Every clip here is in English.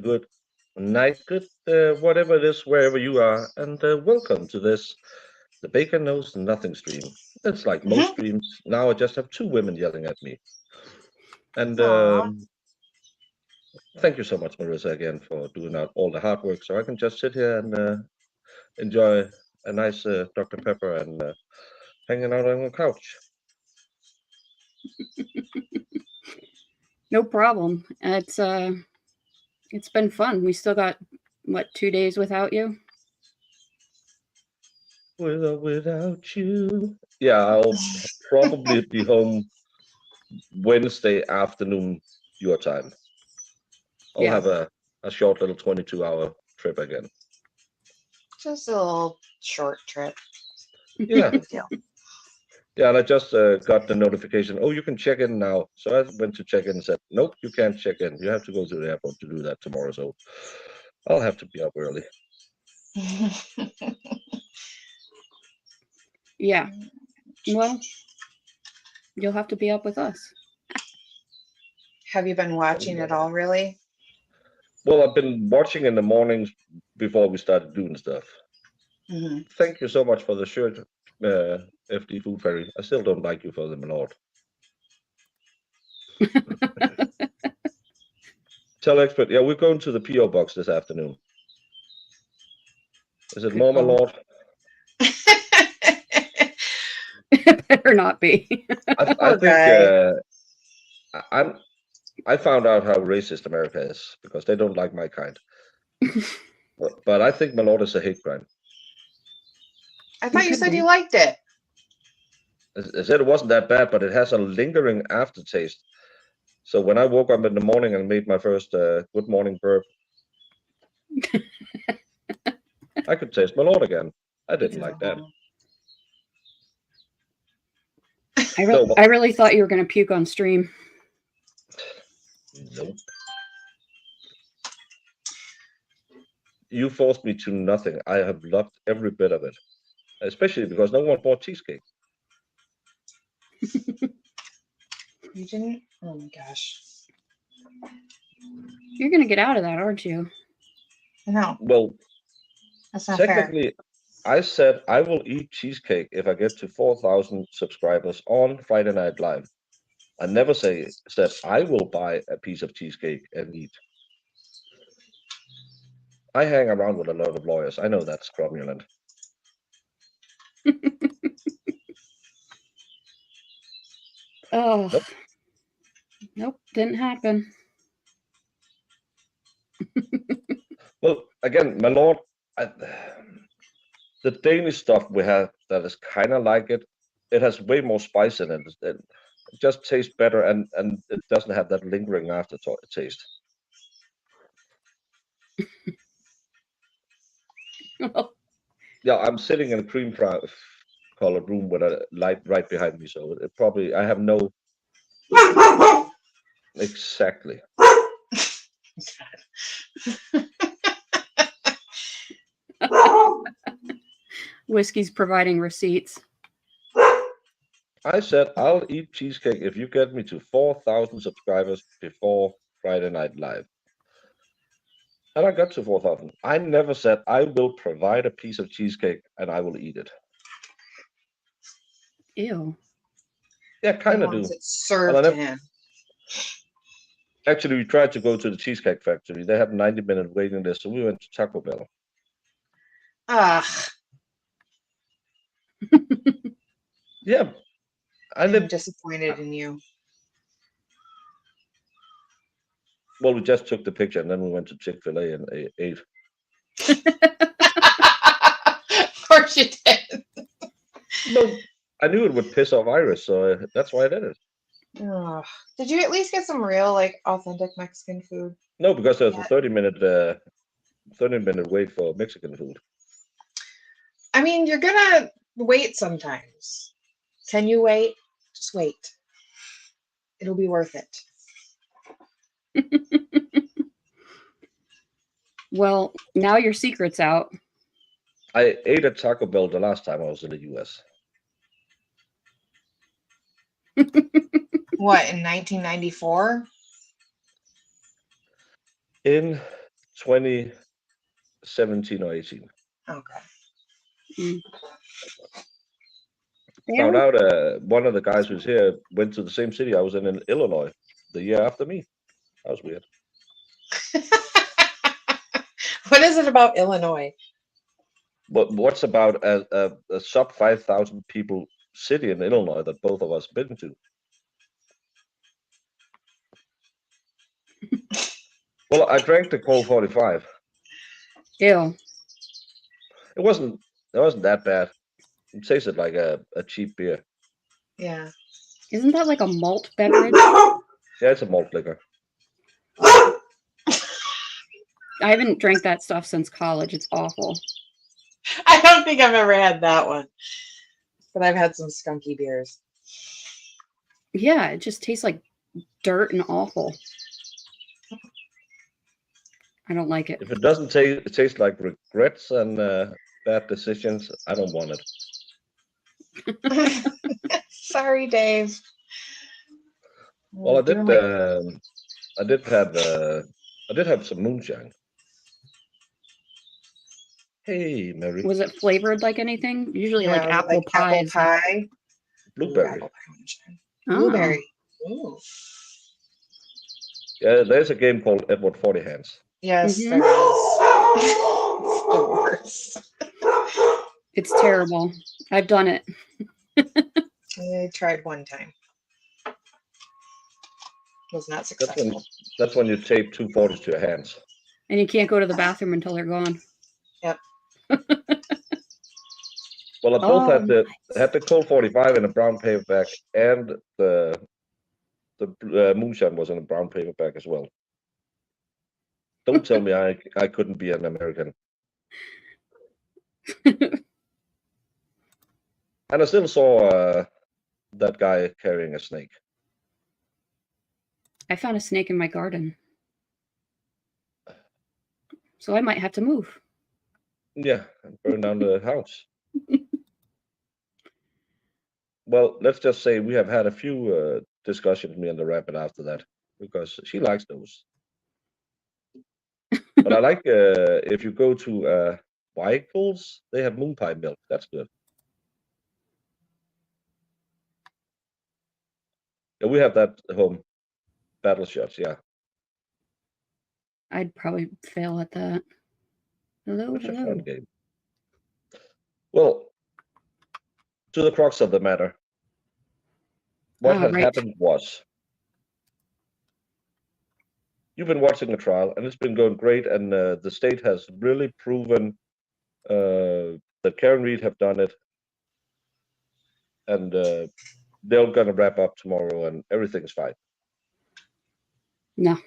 good night, good whatever it is, wherever you are, and welcome to this, the Bacon Knows Nothing stream. It's like most Mhm. streams. Now I just have two women yelling at me. And Aw. thank you so much, Marissa, again, for doing out all the hard work so I can just sit here and enjoy a nice Dr. Pepper and hanging out on the couch. No problem. It's been fun. We still got what 2 days without you. With or without you. Yeah, I'll probably be home Wednesday afternoon, your time. I'll Yeah. have a short little 22-hour trip again. Just a little short trip. Yeah. Big deal. Yeah, and I just got the notification, oh, you can check in now. So I went to check in and said, nope, you can't check in. You have to go to the airport to do that tomorrow. So I'll have to be up early. Yeah. Well, you'll have to be up with us. Have you been watching it all, really? Well, I've been watching in the mornings before we started doing stuff. Hmm. Thank you so much for the shirt, FD Food Fairy. I still don't like you for the Malort. Tell expert, yeah, we're going to the PO box this afternoon. Is it Good more call. Malort? It better not be. I Poor think guy. I found out how racist America is because they don't like my kind. But I think Malort is a hate crime. I thought you could said be. you liked it. I said it wasn't that bad, but it has a lingering aftertaste. So when I woke up in the morning and made my first good morning burp, I could taste Malort again. I didn't like that. No, I really thought you were going to puke on stream. nope. You forced me to nothing. I have loved every bit of it, especially because no one bought cheesecake. You didn't? Oh my gosh. You're going to get out of that, aren't you? No, Well, that's not fair. technically, I said I will eat cheesecake if I get to 4,000 subscribers on Friday Night Live. I never said I will buy a piece of cheesecake and eat. I hang around with a lot of lawyers. I know that's cromulent. Oh, Nope. nope, didn't happen. Well, again, my lord, the Danish stuff we have that is kind of like it. It has way more spice in it. It just tastes better, and it doesn't have that lingering aftertaste. Yeah, I'm sitting in a cream colored room with a light right behind me, so it probably I have no exactly. Whiskey's providing receipts. I said I'll eat cheesecake if you get me to 4,000 subscribers before Friday Night Live. And I got to 4,000. I never said I will provide a piece of cheesecake and I will eat it. Ew. Yeah, kind of do. It served to him. Actually, we tried to go to the Cheesecake Factory. They had a 90-minute waiting list, so we went to Taco Bell. Ugh. Yeah, I'm disappointed in you. Well, we just took the picture and then we went to Chick-fil-A and ate. Of course you did. No, I knew it would piss off Iris, so that's why I did it. Ugh. Did you at least get some real, like, authentic Mexican food? No, because there's a 30-minute wait for Mexican food. I mean, you're gonna wait sometimes. Can you wait? Just wait. It'll be worth it. Well, now your secret's out. I ate at Taco Bell the last time I was in the US. What, in 1994? In 2017 or 18. Okay. Found Yeah. out one of the guys who's here went to the same city I was in Illinois the year after me. That was weird. What is it about Illinois? But what's about a sub 5,000 people city in Illinois that both of us been to? Well, I drank the Colt 45. Ew. It wasn't that bad. It tasted like a cheap beer. Yeah. Isn't that like a malt beverage? Yeah, it's a malt liquor. I haven't drank that stuff since college. It's awful. I don't think I've ever had that one, but I've had some skunky beers. Yeah, it just tastes like dirt and awful. I don't like it. If it doesn't taste like regrets and bad decisions, I don't want it. Sorry, Dave. Well, I did Doing have some moonshine. Hey, Mary. Was it flavored like anything? Usually Yeah, like was it apple pie. apple pie. Blueberry. Ooh, apple pie moonshine. Oh. Blueberry. Ooh. Yeah, there's a game called Edward 40 Hands. Yes, Mhm. there is. It's the worst. It's terrible. I've done it. I tried one time. Was not successful. That's when you tape 240s to your hands. And you can't go to the bathroom until they're gone. Yep. Well, I both Oh, had the Colt 45 in a brown paperback, and the moonshine was in a brown paperback as well. Don't tell me I couldn't be an American. And I still saw that guy carrying a snake. I found a snake in my garden. So I might have to move. Yeah, and burn down the house. Well, let's just say we have had a few discussions, me and the rabbit, after that, because she likes those. But I like if you go to Weigel's, they have moon pie milk. That's good. Yeah, we have that at home. Battle shots, yeah. I'd probably fail at that. Hello, It's a hello. fun game. Well, to the crux of the matter. What had Right. happened was you've been watching the trial, and it's been going great, and the state has really proven that Karen Read have done it, and they're going to wrap up tomorrow, and everything's fine. No.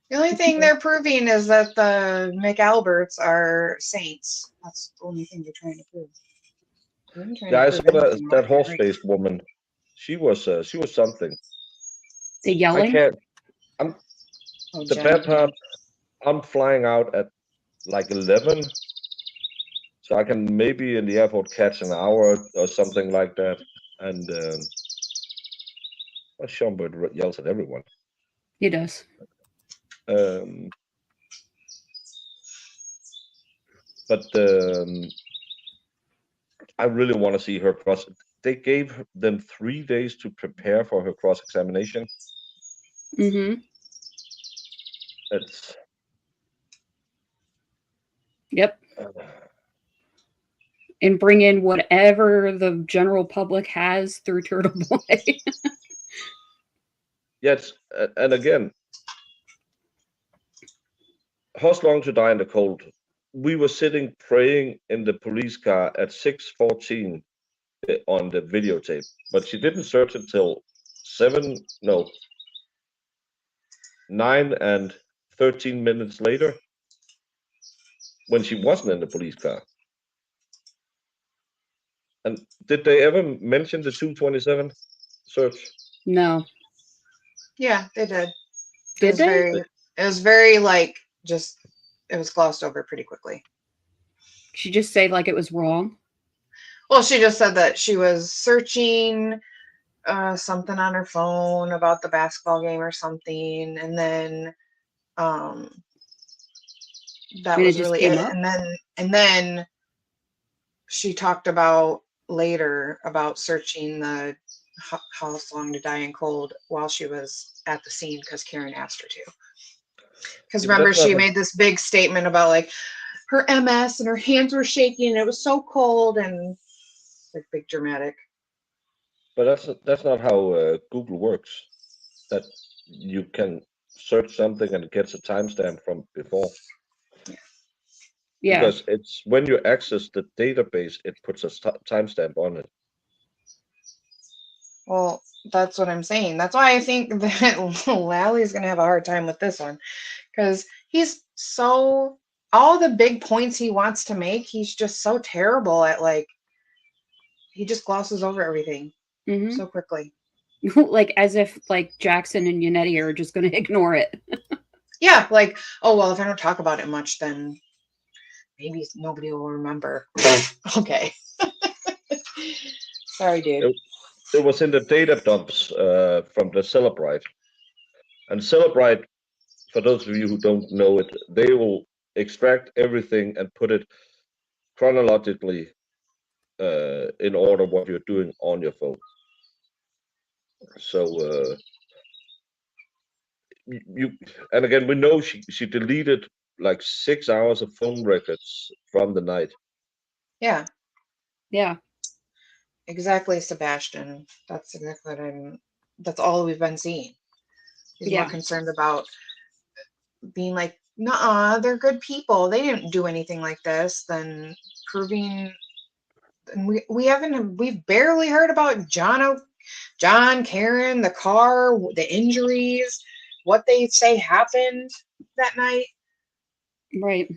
The only thing they're proving is that the McAlberts are saints. That's the only thing they're trying to prove. They weren't trying Yeah, to I prove saw anything more that than horse-faced woman. She was something. The I yelling? can't. Oh, The Jen. bad part, I'm flying out at like 11, so I can maybe in the airport catch an hour or something like that. And well, Schomburg yells at everyone. He does. But I really want to see her cross. They gave them 3 days to prepare for her cross-examination. Mm-hmm. It's Yep. And bring in whatever the general public has through Turtle Boy. yes, and again, Horse Long to Die in the Cold. We were sitting praying in the police car at 6:14 on the videotape, but she didn't search until 9 and 13 minutes later, when she wasn't in the police car. And did they ever mention the 227 search? No. Yeah, they did. Did they? It was very like just it was glossed over pretty quickly. She just say like it was wrong? Well, she just said that she was searching something on her phone about the basketball game or something, and then That And it was just really came it. up? And then she talked about later about searching the House Long to Die in Cold while she was at the scene because Karen asked her to. Because Yeah, but remember, that's not she how, made this big statement about like her MS and her hands were shaking and it was so cold and like big dramatic. but that's not how Google works. That you can search something and it gets a timestamp from before. Yeah. Because it's when you access the database, it puts a timestamp on it. Well, that's what I'm saying. That's why I think that Lally's gonna have a hard time with this one. Because he's so all the big points he wants to make, he's just so terrible at like he just glosses over everything Hmm. so quickly. Like as if like Jackson and Yannetti are just going to ignore it. Yeah, like, oh well, if I don't talk about it much, then maybe nobody will remember. Okay. Sorry, dude. It was in the data dumps from the Celebrite. And Celebrite, for those of you who don't know it, they will extract everything and put it chronologically in order what you're doing on your phone. So you and again we know she deleted like 6 hours of phone records from the night. Yeah, Yeah. exactly, Sebastian. That's exactly what I'm. That's all we've been seeing. He's more Yeah. concerned about being like, nah, they're good people. They didn't do anything like this, than proving. And we've barely heard about John, Karen, the car, the injuries, what they say happened that night. Right.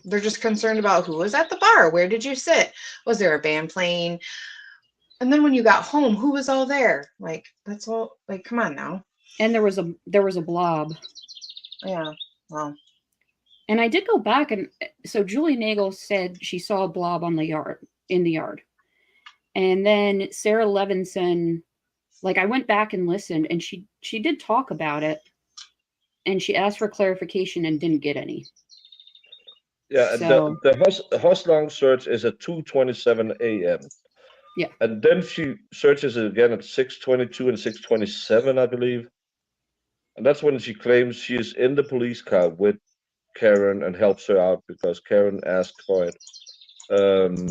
They're just concerned about who was at the bar. Where did you sit? Was there a band playing? And then when you got home, who was all there? Like, that's all. Like, come on now. And there was a blob. Yeah. Well, And I did go back, and so Julie Nagel said she saw a blob in the yard. And then Sarah Levinson, like I went back and listened, and she did talk about it, and she asked for clarification and didn't get any. Yeah, So the Hoslong search is at 2:27 a.m. yeah. And then she searches it again at 6:22 and 6:27, I believe. And that's when she claims she is in the police car with Karen and helps her out because Karen asked for it. yeah. Um,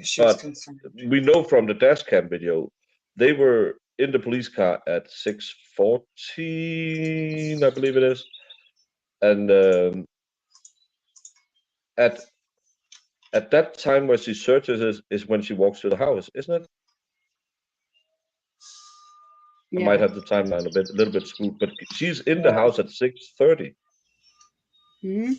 She was but concerned. we know from the dash cam video, they were in the police car at 6:14, I believe it is. And at that time where she searches is when she walks to the house, isn't it? I Yeah. might have the timeline a little bit screwed, but she's in the house at 6:30. Hmm.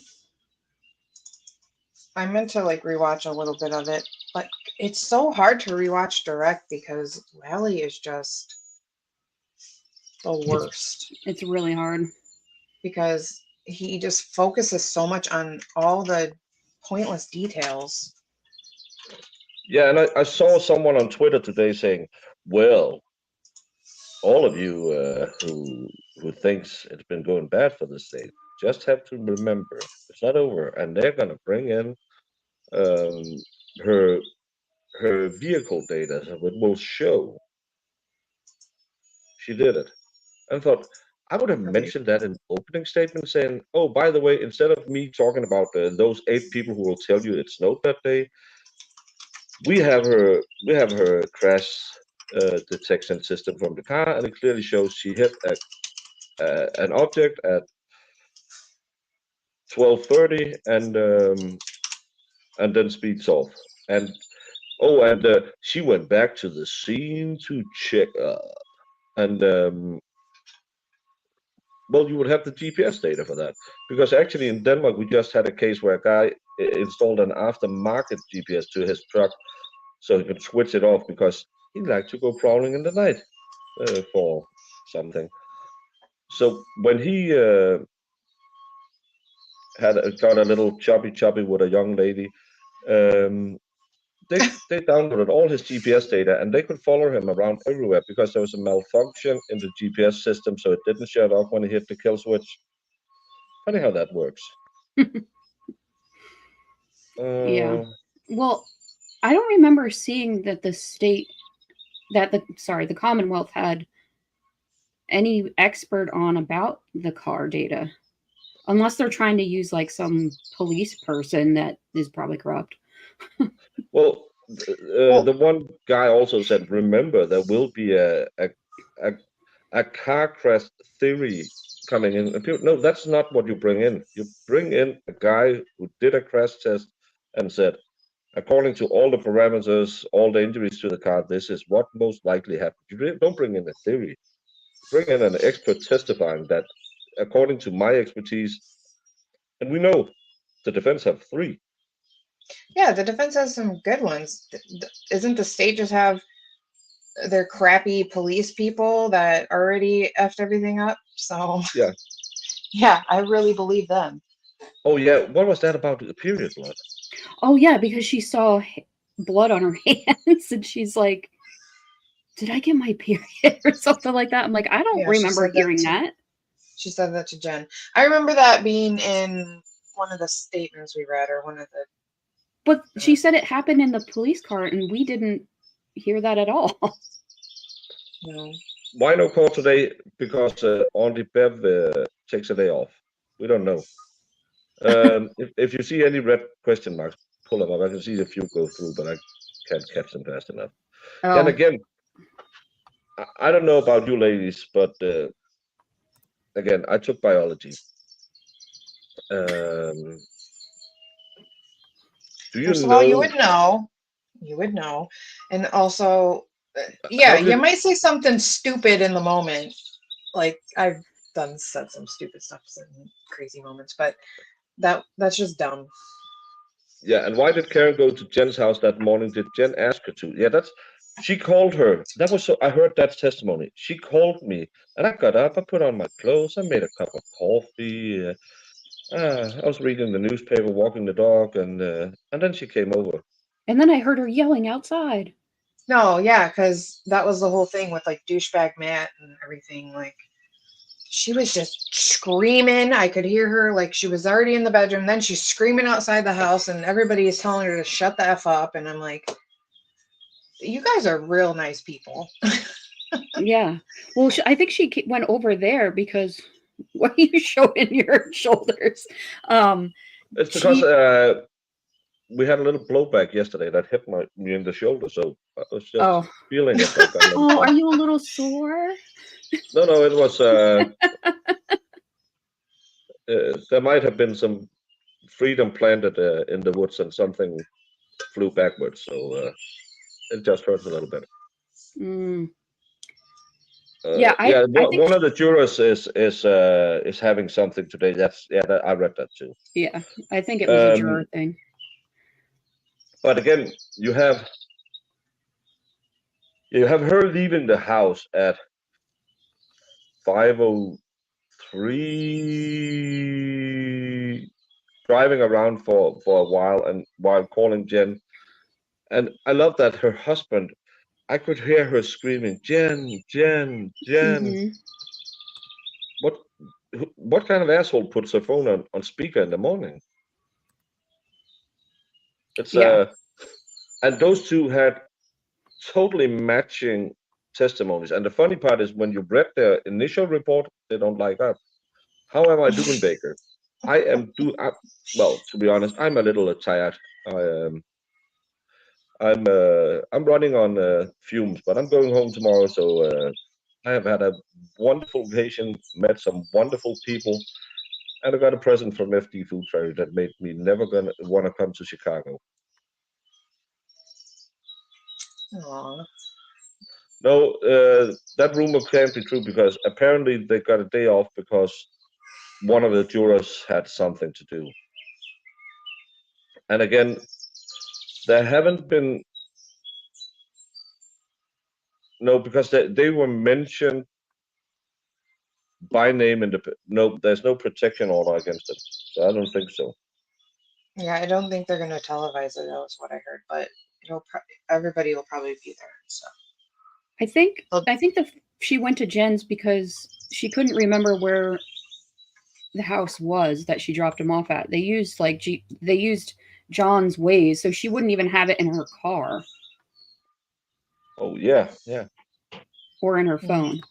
I meant to like rewatch a little bit of it, but it's so hard to rewatch direct because Lally is just the worst It's really hard. because he just focuses so much on all the pointless details. Yeah, and I saw someone on Twitter today saying, "Well, all of you who thinks it's been going bad for the state, just have to remember it's not over, and they're gonna bring in her vehicle data, so it will show she did it." And I thought I would have mentioned that in the opening statement, saying, "Oh, by the way, instead of me talking about those 8 people who will tell you it snowed that day, we have her crash detection system from the car, and it clearly shows she hit an object at 12:30 and then speeds off. And she went back to the scene to check up. And well, you would have the GPS data for that, because actually in Denmark we just had a case where a guy installed an aftermarket GPS to his truck so he could switch it off because he liked to go prowling in the night for something. So when he got a little choppy with a young lady, they downloaded all his GPS data and they could follow him around everywhere because there was a malfunction in the GPS system, so it didn't shut off when he hit the kill switch. Funny how that works. Yeah. Uh, Well, I don't remember seeing that the Commonwealth had any expert on about the car data, unless they're trying to use like some police person that is probably corrupt. well, Well, the one guy also said, remember, there will be a, a car crash theory coming in. And people, no, that's not what you bring in. You bring in a guy who did a crash test and said, according to all the parameters, all the injuries to the car, this is what most likely happened. You don't bring in a theory. Bring in an expert testifying that, according to my expertise, and we know the defense have three. yeah, the defense has some good ones. Isn't the state just have their crappy police people that already effed everything up? So Yeah. yeah, I really believe them. Oh yeah, what was that about the period blood? Oh yeah, because she saw blood on her hands and she's like, did I get my period or something like that? I'm like, I don't Yeah, she remember said that hearing to, that. she said that to Jen. I remember that being in one of the statements we read, or one of the. But she said it happened in the police car and we didn't hear that at all. No. Why no call today? Because Auntie Bev takes a day off. We don't know. If you see any red question marks, pull them up. I can see a few go through, but I can't catch them fast enough. And Oh, again, I don't know about you ladies, but again, I took biology. Do you First of all, you know would know. You would know. And also, yeah, how you did might say something stupid in the moment. Like I've said some stupid stuff in crazy moments, but that's just dumb. yeah, and why did Karen go to Jen's house that morning? Did Jen ask her to? Yeah, that's she called her. That was so I heard that testimony. She called me and I got up, I put on my clothes, I made a cup of coffee. I was reading the newspaper, walking the dog, and then she came over. and then I heard her yelling outside. No, yeah, because that was the whole thing with like douchebag Matt and everything. Like she was just screaming. I could hear her like she was already in the bedroom. Then she's screaming outside the house, and everybody is telling her to shut the F up. And I'm like, you guys are real nice people. Yeah. Well, I think she went over there because what you showed in your shoulders. It's because She. we had a little blowback yesterday that hit me in the shoulder, so I was just Oh. feeling it. I got a little Oh, are bump. you a little sore? No, it was. There might have been some freedom planted in the woods, and something flew backwards, so it just hurts a little bit. Mm. Yeah, Yeah, I think. one of the jurors is having something today. I read that too. Yeah, I think it was a juror Um, thing. but again, you have her leaving the house at 5:03, driving around for a while, and while calling Jen. And I love that her husband. I could hear her screaming, "Jen, Jen, Jen." Hmm. What what kind of asshole puts her phone on speaker in the morning? It's Yeah. and those two had totally matching testimonies. And the funny part is when you read their initial report, they don't like that. How am I doing, Baker? Well, to be honest, I'm a little tired. I'm running on fumes, but I'm going home tomorrow, so I have had a wonderful vacation, met some wonderful people, and I got a present from FD Food Fairy that made me never gonna want to come to Chicago. Aw. No, that rumor can't be true because apparently they got a day off because one of the jurors had something to do. And again, there haven't been because they were mentioned by name in there's no protection order against them. So I don't think so. Yeah, I don't think they're gonna televise it. That was what I heard, but everybody will probably be there and stuff. I think Well- that she went to Jen's because she couldn't remember where the house was that she dropped him off at. They used they used John's Waze, so she wouldn't even have it in her car Oh yeah, yeah. or in her phone.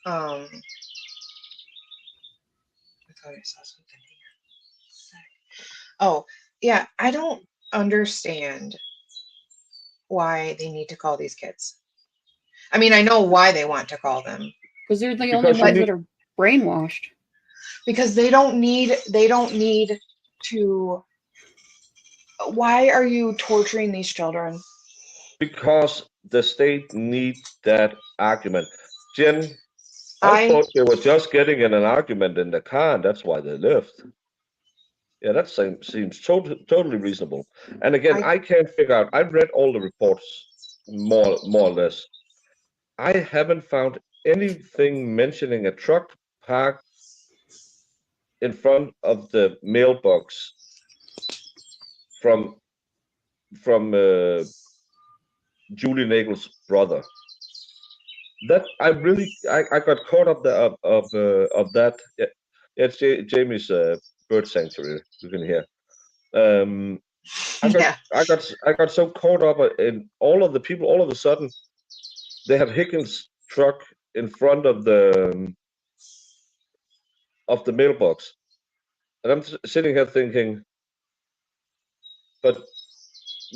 I thought I saw something here. Oh, yeah, I don't understand why they need to call these kids. I mean, I know why they want to call them. Because they're the Because only you ones need- that are brainwashed. Because they don't need to. Why are you torturing these children? Because the state needs that argument. Jen, I I thought they were just getting in an argument in the car, and that's why they left. Yeah, that seems totally reasonable. And again, I can't figure out. I've read all the reports, more or less. I haven't found anything mentioning a truck parked in front of the mailbox from Julie Nagel's brother. That I got caught up of that. Yeah, it's Jamie's bird sanctuary. You can hear. I got so caught up in all of the people. All of a sudden, they have Higgins' truck in front of the mailbox, and I'm sitting here thinking, but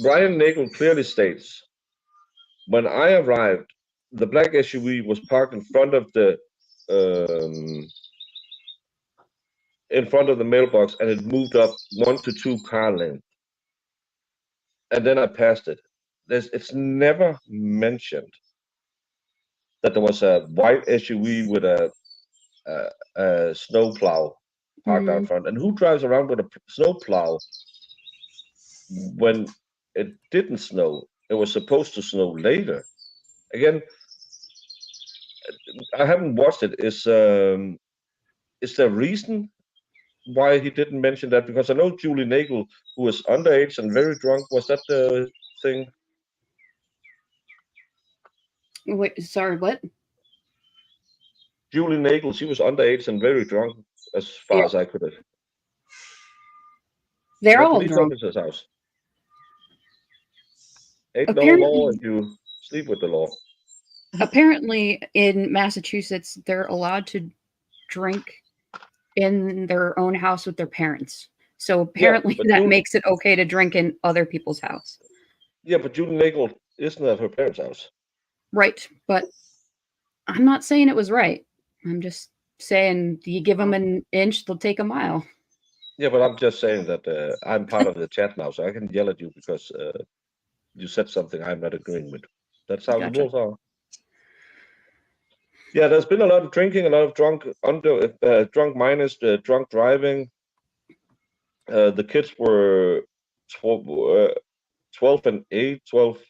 Brian Nagel clearly states, when I arrived, the black SUV was parked in front of the mailbox, and it moved up 1 to 2 car lengths. And then I passed it. It's never mentioned that there was a white SUV with a snowplow parked out front. And who drives around with a snowplow when it didn't snow? It was supposed to snow later. Again, I haven't watched it. Is there a reason why he didn't mention that? Because I know Julie Nagel, who was underage and very drunk, was that the thing? Wait, sorry, what? Julie Nagel, she was underage and very drunk, as far as I could have. They're all police drunk. officer's house. Ain't Apparently- no law if you sleep with the law. Apparently, in Massachusetts, they're allowed to drink in their own house with their parents. So apparently, but that Julie- makes it okay to drink in other people's house. Yeah, but Julie Nagel isn't at her parents' house. Right, but I'm not saying it was right. I'm just saying you give them an inch, they'll take a mile. Yeah, but I'm just saying that I'm part of the chat now, so I can yell at you because you said something I'm not agreeing with. That's how Gotcha. the rules are. Yeah, there's been a lot of drinking, a lot of drunk minors, drunk driving. The kids were 12 and 8, 12,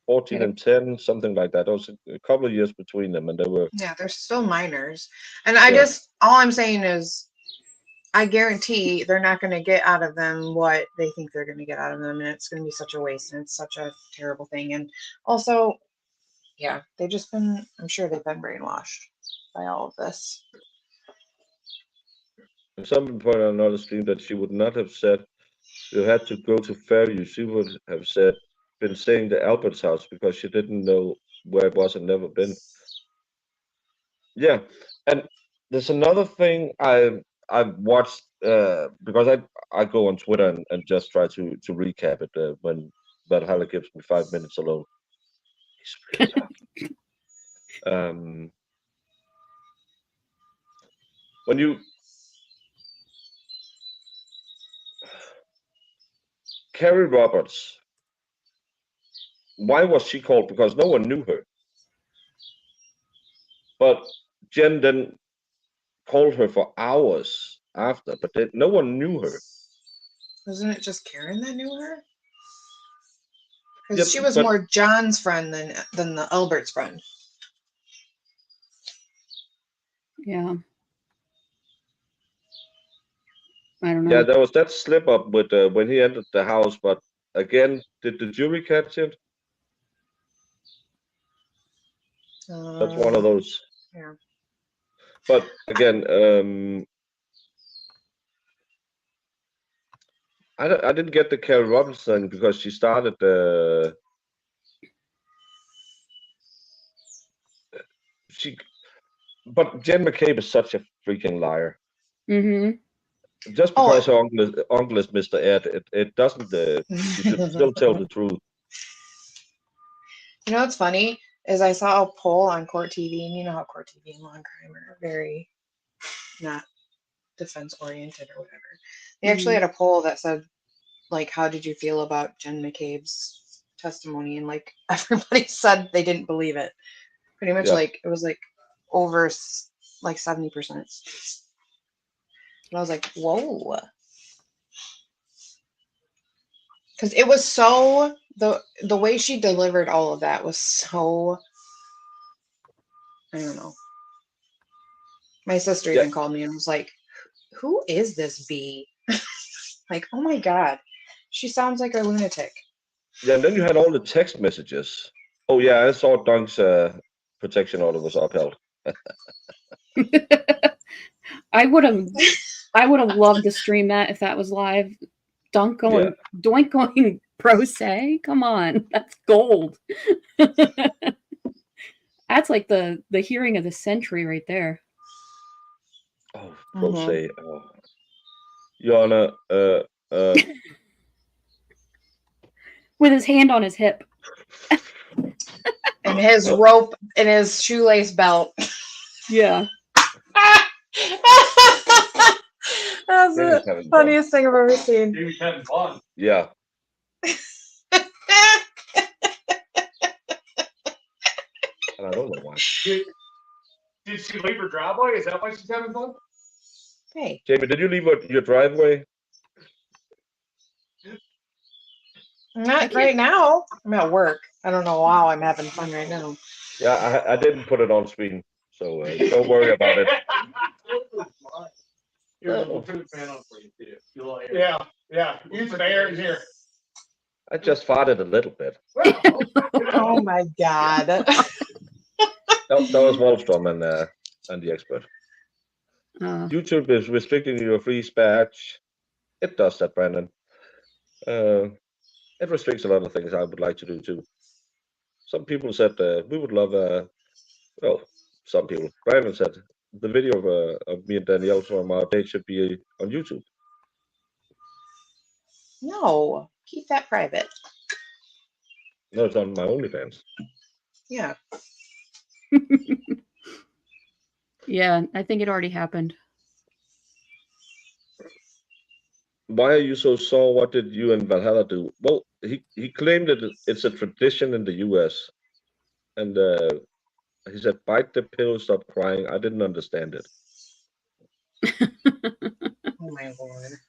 14 Yeah. and 10, something like that. There was a couple of years between them, and they were. Yeah, they're still minors. And Yeah. all I'm saying is, I guarantee they're not going to get out of them what they think they're going to get out of them. And it's going to be such a waste. And it's such a terrible thing. And also, yeah, I'm sure they've been brainwashed by all of this. And someone pointed out on another stream that she would not have said you had to go to Fairview. She would have been staying at Albert's house because she didn't know where it was and never been. Yeah, and there's another thing I've watched because I go on Twitter and just try to recap it when Valhalla gives me 5 minutes alone. It's really tough. When you Carrie Roberts, why was she called? Because no one knew her. But Jen then called her for hours after, but no one knew her. Wasn't it just Karen that knew her? Because Yeah, she was but- more John's friend than the Albert's friend. Yeah. I don't know. Yeah, there was that slip up with when he entered the house, but again, did the jury catch it? That's one of those. Yeah. But again, I didn't get the Carol Robinson because she started she. But Jen McCabe is such a freaking liar. Mm-hmm. Just Oh. because her uncle is Mr. Ed, it doesn't. She should still tell the truth. You know what's funny is I saw a poll on Court TV, and you know how Court TV and Law and Crime are very not defense oriented or whatever. They actually had a poll that said, like, how did you feel about Jen McCabe's testimony? And like everybody said they didn't believe it. Pretty much, Yeah. like it was like over like 70%. And I was like, whoa. Because it was so the way she delivered all of that was so, I don't know. My sister even called me and was like, who is this bee? Like, oh my God, she sounds like a lunatic. Yeah, and then you had all the text messages. Oh yeah, I saw Dunk's protection order was upheld. I would have loved to stream that if that was live. Doink going pro se. Come on, that's gold. That's like the hearing of the century right there. Oh, pro se. Oh. Your Honor, with his hand on his hip. And his rope and his shoelace belt. Yeah. That's the funniest thing I've ever seen. He was having fun. Yeah. And I don't know why. Did she leave her driveway? Is that why she's having fun? Hey. Jamie, did you leave your driveway? Not right now. I'm at work. I don't know how I'm having fun right now. Yeah, I didn't put it on screen, so don't worry about it. Yeah. Use the air in here. I just farted a little bit. Oh my God. That was Wallstrom and the expert. YouTube is restricting your free speech. It does that, Brandon. It restricts a lot of things I would like to do too. Some people said we would love well, some people. Brandon said the video of me and Danielle from our date should be on YouTube. No, keep that private. No, it's on my OnlyFans. Yeah. Yeah, I think it already happened. Why are you so sore? What did you and Valhalla do? Well, he claimed that it's a tradition in the US. And he said, bite the pill, stop crying. I didn't understand it. Oh my Lord.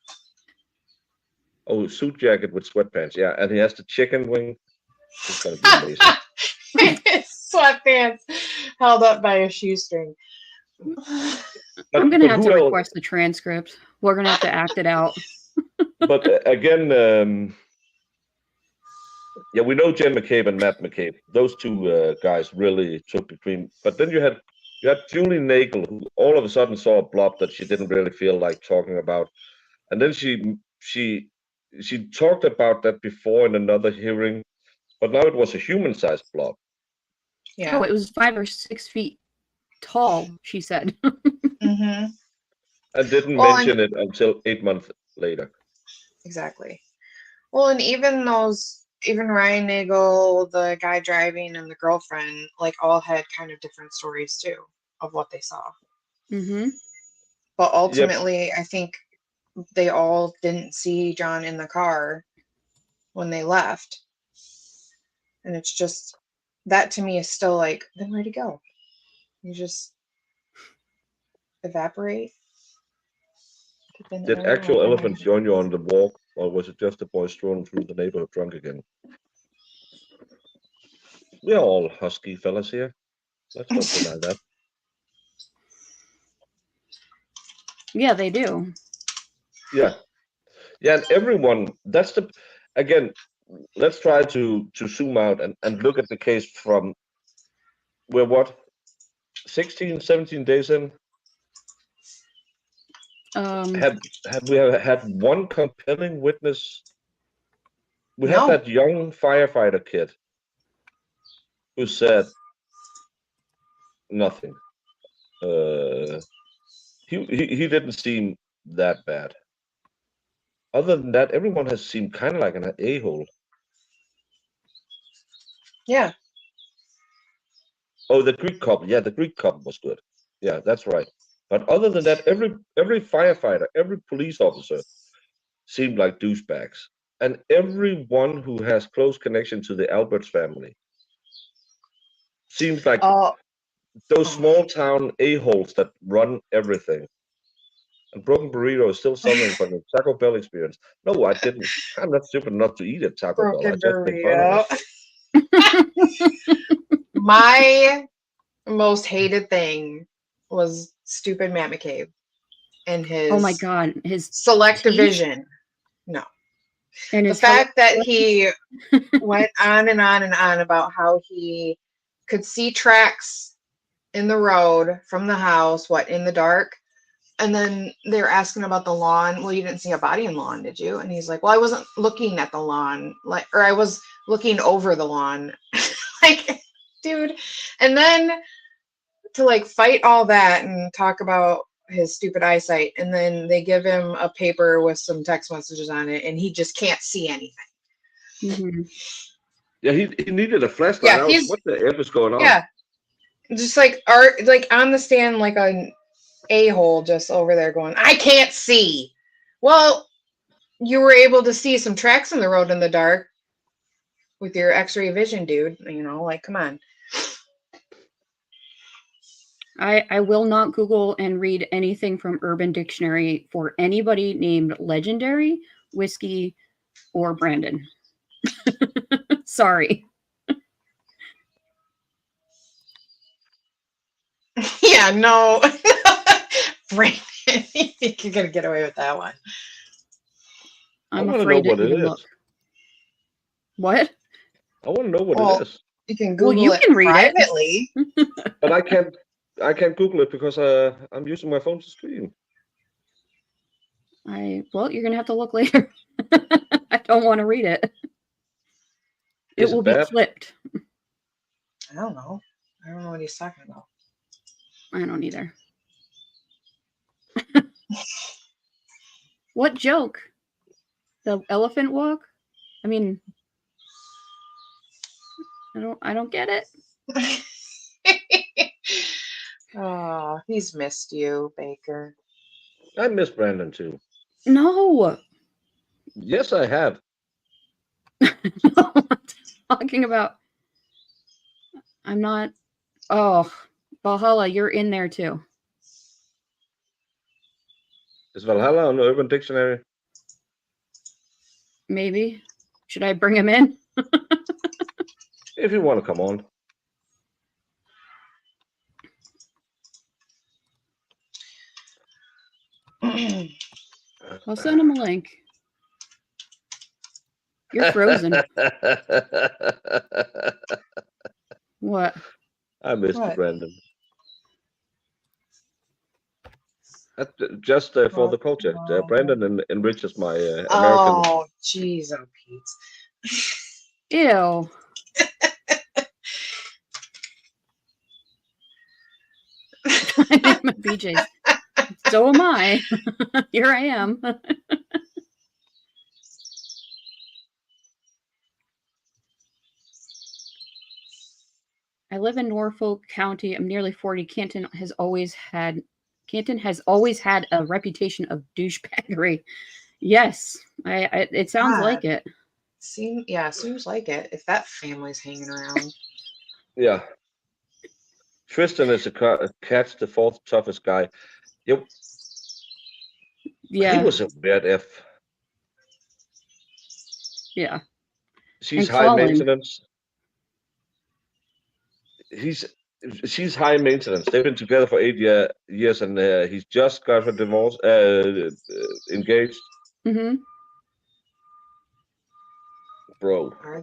Oh, suit jacket with sweatpants. Yeah, and he has the chicken wing. It's gonna be amazing. Sweatpants held up by a shoestring. I'm gonna have to request the transcript. We're gonna have to act it out. But again, yeah, we know Jen McCabe and Matt McCabe. Those two guys really took the cream. But then you had Julie Nagel, who all of a sudden saw a blob that she didn't really feel like talking about, and then she talked about that before in another hearing, but now it was a human-sized blob. Yeah. Oh, it was 5 or 6 feet tall, she said. Mm-hmm. And didn't mention it until 8 months later. Exactly. Well, and even Ryan Nagel, the guy driving, and the girlfriend, like, all had kind of different stories too of what they saw. Mm-hmm. But ultimately, I think they all didn't see John in the car when they left. And it's just, that to me is still like, then where'd he go? You just evaporate. Did actual elephants join you on the walk, or was it just the boy strolling through the neighborhood drunk again? We're all husky fellas here. Let's not deny that. Yeah, they do. Yeah, and everyone. That's the again. Let's try to zoom out and look at the case from we're 16, 17 days in. Have we had one compelling witness? We No. had that young firefighter kid who said nothing. He didn't seem that bad. Other than that, everyone has seemed kind of like an a-hole. Yeah. Oh, the Greek couple. Yeah, the Greek couple was good. Yeah, that's right. But other than that, every firefighter, every police officer seemed like douchebags. And everyone who has close connection to the Alberts family seems like Oh, those small town a-holes that run everything. And Broken Burrito is still suffering from the Taco Bell experience. No, I didn't. I'm not stupid enough to eat at Taco Bell. I Broken just make fun of Burrito. it. My most hated thing was stupid Matt McCabe and his Oh my God, his select teeth? division. No. and The his fact that he went on and on and on about how he could see tracks in the road from the house, in the dark. And then they're asking about the lawn. Well, you didn't see a body in lawn, did you? And he's like, well, I wasn't looking at the lawn, or I was looking over the lawn. Like, dude. And then to fight all that and talk about his stupid eyesight, and then they give him a paper with some text messages on it, and he just can't see anything. Mm-hmm. Yeah, he needed a flashlight. Yeah, What the F is going on? Yeah, just art, on the stand, like an a-hole, just over there going, I can't see. Well, you were able to see some tracks in the road in the dark with your X-ray vision, dude. Come on. I will not Google and read anything from Urban Dictionary for anybody named Legendary, Whiskey, or Brandon. Sorry. Yeah, no. Brandon, you think you're going to get away with that one? I'm wanna know afraid to what it even is. look. What? I want to know what Well, it is. You can Well, Google you it can read it. privately. But I can't Google it because I'm using my phone to stream. Well, you're gonna have to look later. I don't want to read it. Is It will it be bad? clipped. I don't know. I don't know what he's talking about. I don't either. What joke? The elephant walk? I mean, I don't get it. Oh, he's missed you, Baker. I miss Brandon too. No. Yes, I have. No, I'm talking about. I'm not. Oh, Valhalla, you're in there too. Is Valhalla on the Urban Dictionary? Maybe. Should I bring him in? If you want to come on. I'll send him a link. You're frozen. What? I missed you, What? Brandon. Just for the culture. Brandon enriches my American. Oh, jeez, oh, Pete. Ew. I'm at BJ's. So am I. Here I am. I live in Norfolk County. I'm nearly 40. Canton has always had a reputation of douchebaggery. Yes, it sounds like it. Seems like it. If that family's hanging around. Yeah. Tristan is a cat's the fourth toughest guy. Yep. Yeah. He was a weird F. Yeah. She's And high Colin. maintenance. She's high maintenance. They've been together for 8 years, and he's just got her divorce, engaged. Mm-hmm. Bro. Are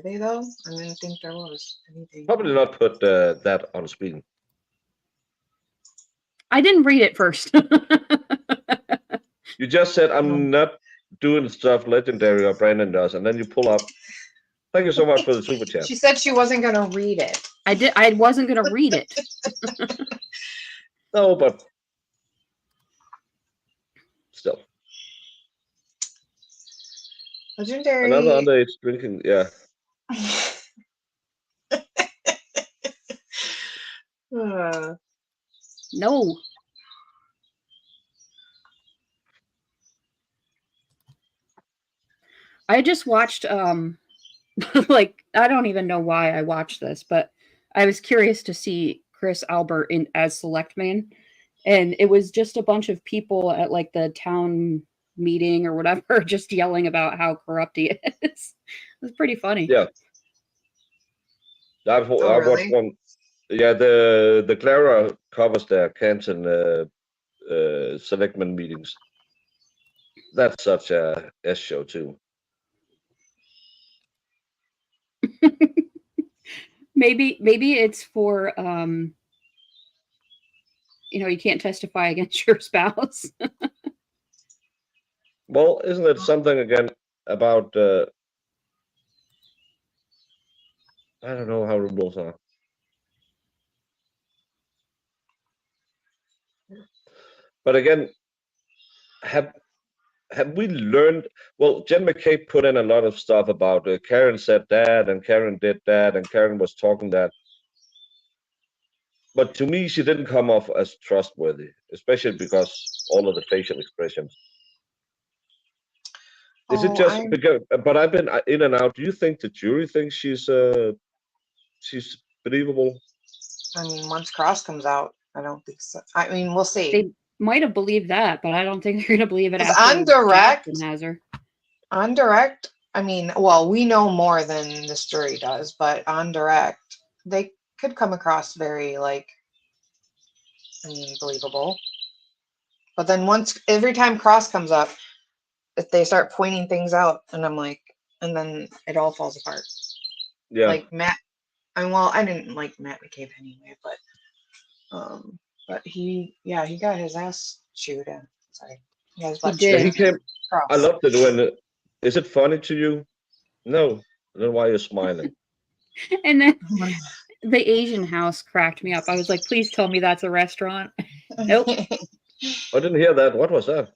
they though? I didn't think there was anything. Probably not put that on screen. I didn't read it first. You just said I'm not doing stuff legendary or Brandon does, and then you pull up. Thank you so much for the super chat. She said she wasn't gonna read it. I wasn't gonna read it. No, but still. Legendary. Another underage drinking, yeah. No. I just watched like I don't even know why I watched this, but I was curious to see Chris Albert as Selectman, and it was just a bunch of people at like the town meeting or whatever, just yelling about how corrupt he is. It was pretty funny. Yeah. I watched really? one. Yeah, the Clara covers their Canton selectmen meetings. That's such a S show too. Maybe it's for you can't testify against your spouse. Well, isn't it something again about I don't know how the rules are. But again, have we learned? Well, Jen McCabe put in a lot of stuff about Karen said that, and Karen did that, and Karen was talking that. But to me, she didn't come off as trustworthy, especially because all of the facial expressions. Is it just because? But I've been in and out. Do you think the jury thinks she's believable? I mean, once Cross comes out, I don't think so. I mean, we'll see. They might have believed that, but I don't think they're going to believe it Because after on direct, Jackson has her. on direct, I mean, well, we know more than this jury does, but on direct, they could come across very, like, I mean, believable. But then every time Cross comes up, if they start pointing things out, and I'm like, and then it all falls apart. Yeah. Like Matt, I didn't like Matt McCabe anyway, but he got his ass chewed in. Sorry. He did. He came. Cross. I loved it when. Is it funny to you? No. Then why are you smiling? And then the Asian house cracked me up. I was like, please tell me that's a restaurant. Nope. I didn't hear that. What was that?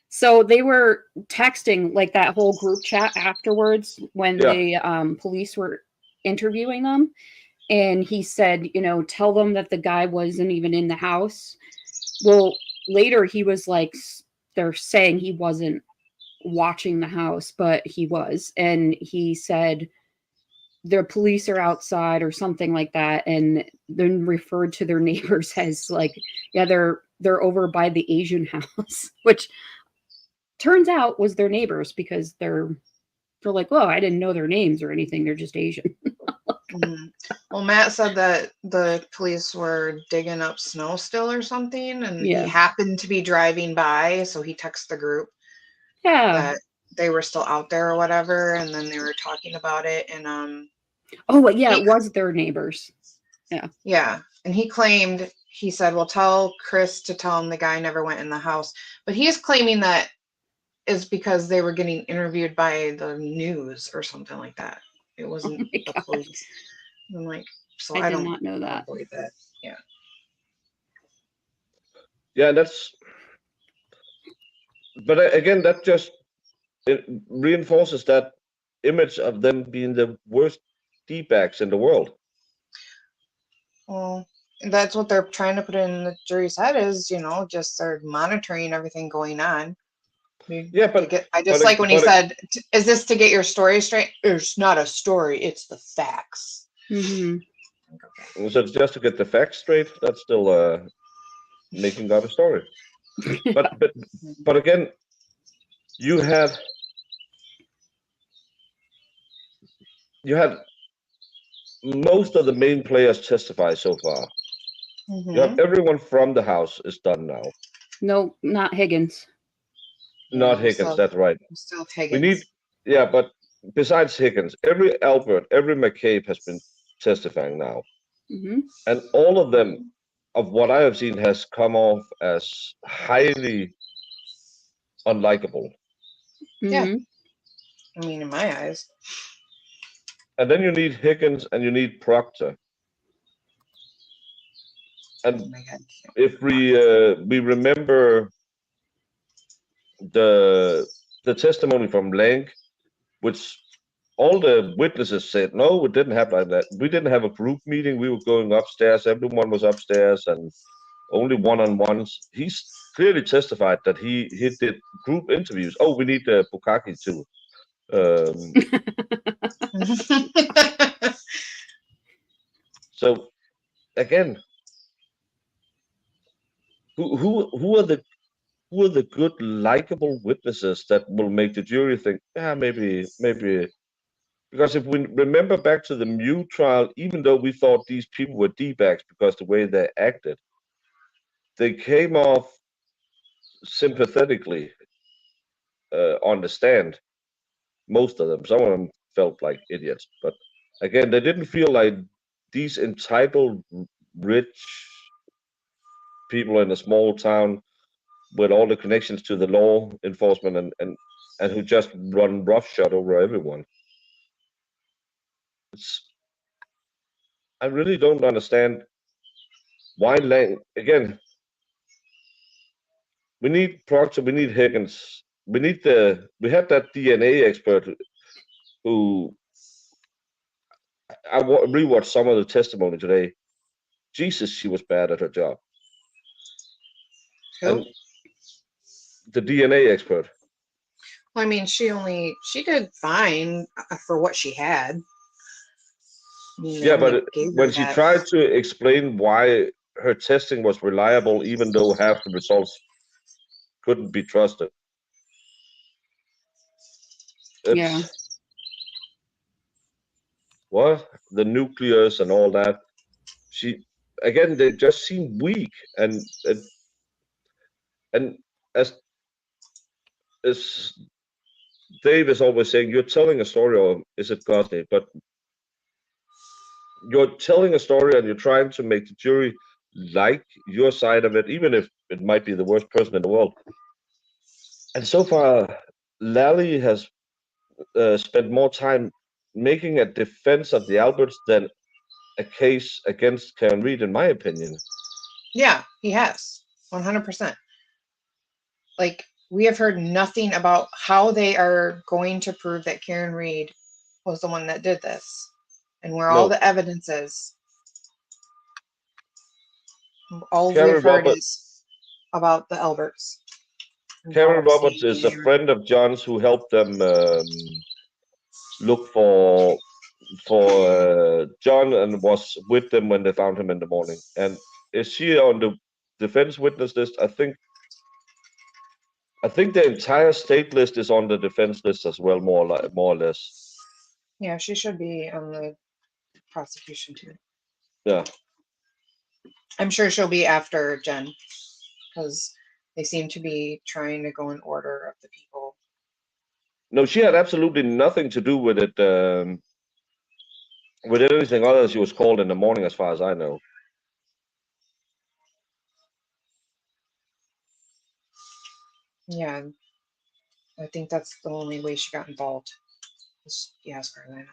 So they were texting like that whole group chat afterwards when the police were interviewing them. And he said, tell them that the guy wasn't even in the house. Well, later he was like, they're saying he wasn't watching the house, but he was. And he said, the police are outside or something like that. And then referred to their neighbors as like, yeah, they're over by the Asian house, which turns out was their neighbors because they're like, well, I didn't know their names or anything. They're just Asian. Well, Matt said that the police were digging up snow still or something, and he happened to be driving by, so he texted the group that they were still out there or whatever, and then they were talking about it. And it was their neighbors. Yeah, and he said, well, tell Chris to tell him the guy never went in the house, but he's claiming that is because they were getting interviewed by the news or something like that. It wasn't the police. I'm like, so I did not know that. Believe that. Yeah. Yeah, but again, that just reinforces that image of them being the worst D-bags in the world. Well, that's what they're trying to put in the jury's head is, just they're monitoring everything going on. Yeah, but I just like when he said, "Is this to get your story straight?" It's not a story; it's the facts. Mm-hmm. So just to get the facts straight, that's still making up a story. But again, you had most of the main players testify so far. Mm-hmm. You have everyone from the house is done now. No, not Higgins. Not Higgins, that's right. Still Higgins. But besides Higgins, every Albert, every McCabe has been testifying now. Mm-hmm. And all of them, of what I have seen, has come off as highly unlikable. Yeah. Mhm. I mean, in my eyes. And then you need Higgins and you need Proctor. Oh And my God. if we remember the testimony from Lank, which all the witnesses said, no, it didn't happen like that. We didn't have a group meeting. We were going upstairs. Everyone was upstairs and only one-on-ones. He's clearly testified that he did group interviews. Oh, we need Bukaki too. So again, who are the good, likable witnesses that will make the jury think, yeah, maybe. Because if we remember back to the Mew trial, even though we thought these people were D-bags because the way they acted, they came off sympathetically on the stand. Most of them. Some of them felt like idiots. But again, they didn't feel like these entitled, rich people in a small town with all the connections to the law enforcement and who just run roughshod over everyone. I really don't understand why Lang again. We need Proctor, we need Higgins, we had that DNA expert who I rewatched some of the testimony today. Jesus, she was bad at her job. Who? And the DNA expert. Well, I mean, she did fine for what she had. You know, Yeah, but they gave her when she that. tried to explain why her testing was reliable, even though half the results couldn't be trusted. Yeah. What? The nucleus and all that. Again, they just seem weak. And as Dave is always saying, you're telling a story, or is it Gosney? But you're telling a story and you're trying to make the jury like your side of it, even if it might be the worst person in the world. And so far, Lally has spent more time making a defense of the Alberts than a case against Karen Read, in my opinion. Yeah, he has 100%. Like, we have heard nothing about how they are going to prove that Karen Read was the one that did this and where all the evidence is. All Karen we've heard Roberts, is about the Alberts. Karen Roberts is a friend of John's who helped them look for John and was with them when they found him in the morning. And is she on the defense witness list? I think the entire state list is on the defense list as well, more or less. Yeah, she should be on the prosecution too. Yeah. I'm sure she'll be after Jen because they seem to be trying to go in order of the people. No, she had absolutely nothing to do with it, with anything other than she was called in the morning, as far as I know. Yeah, I think that's the only way she got involved. Yeah, as far as I know.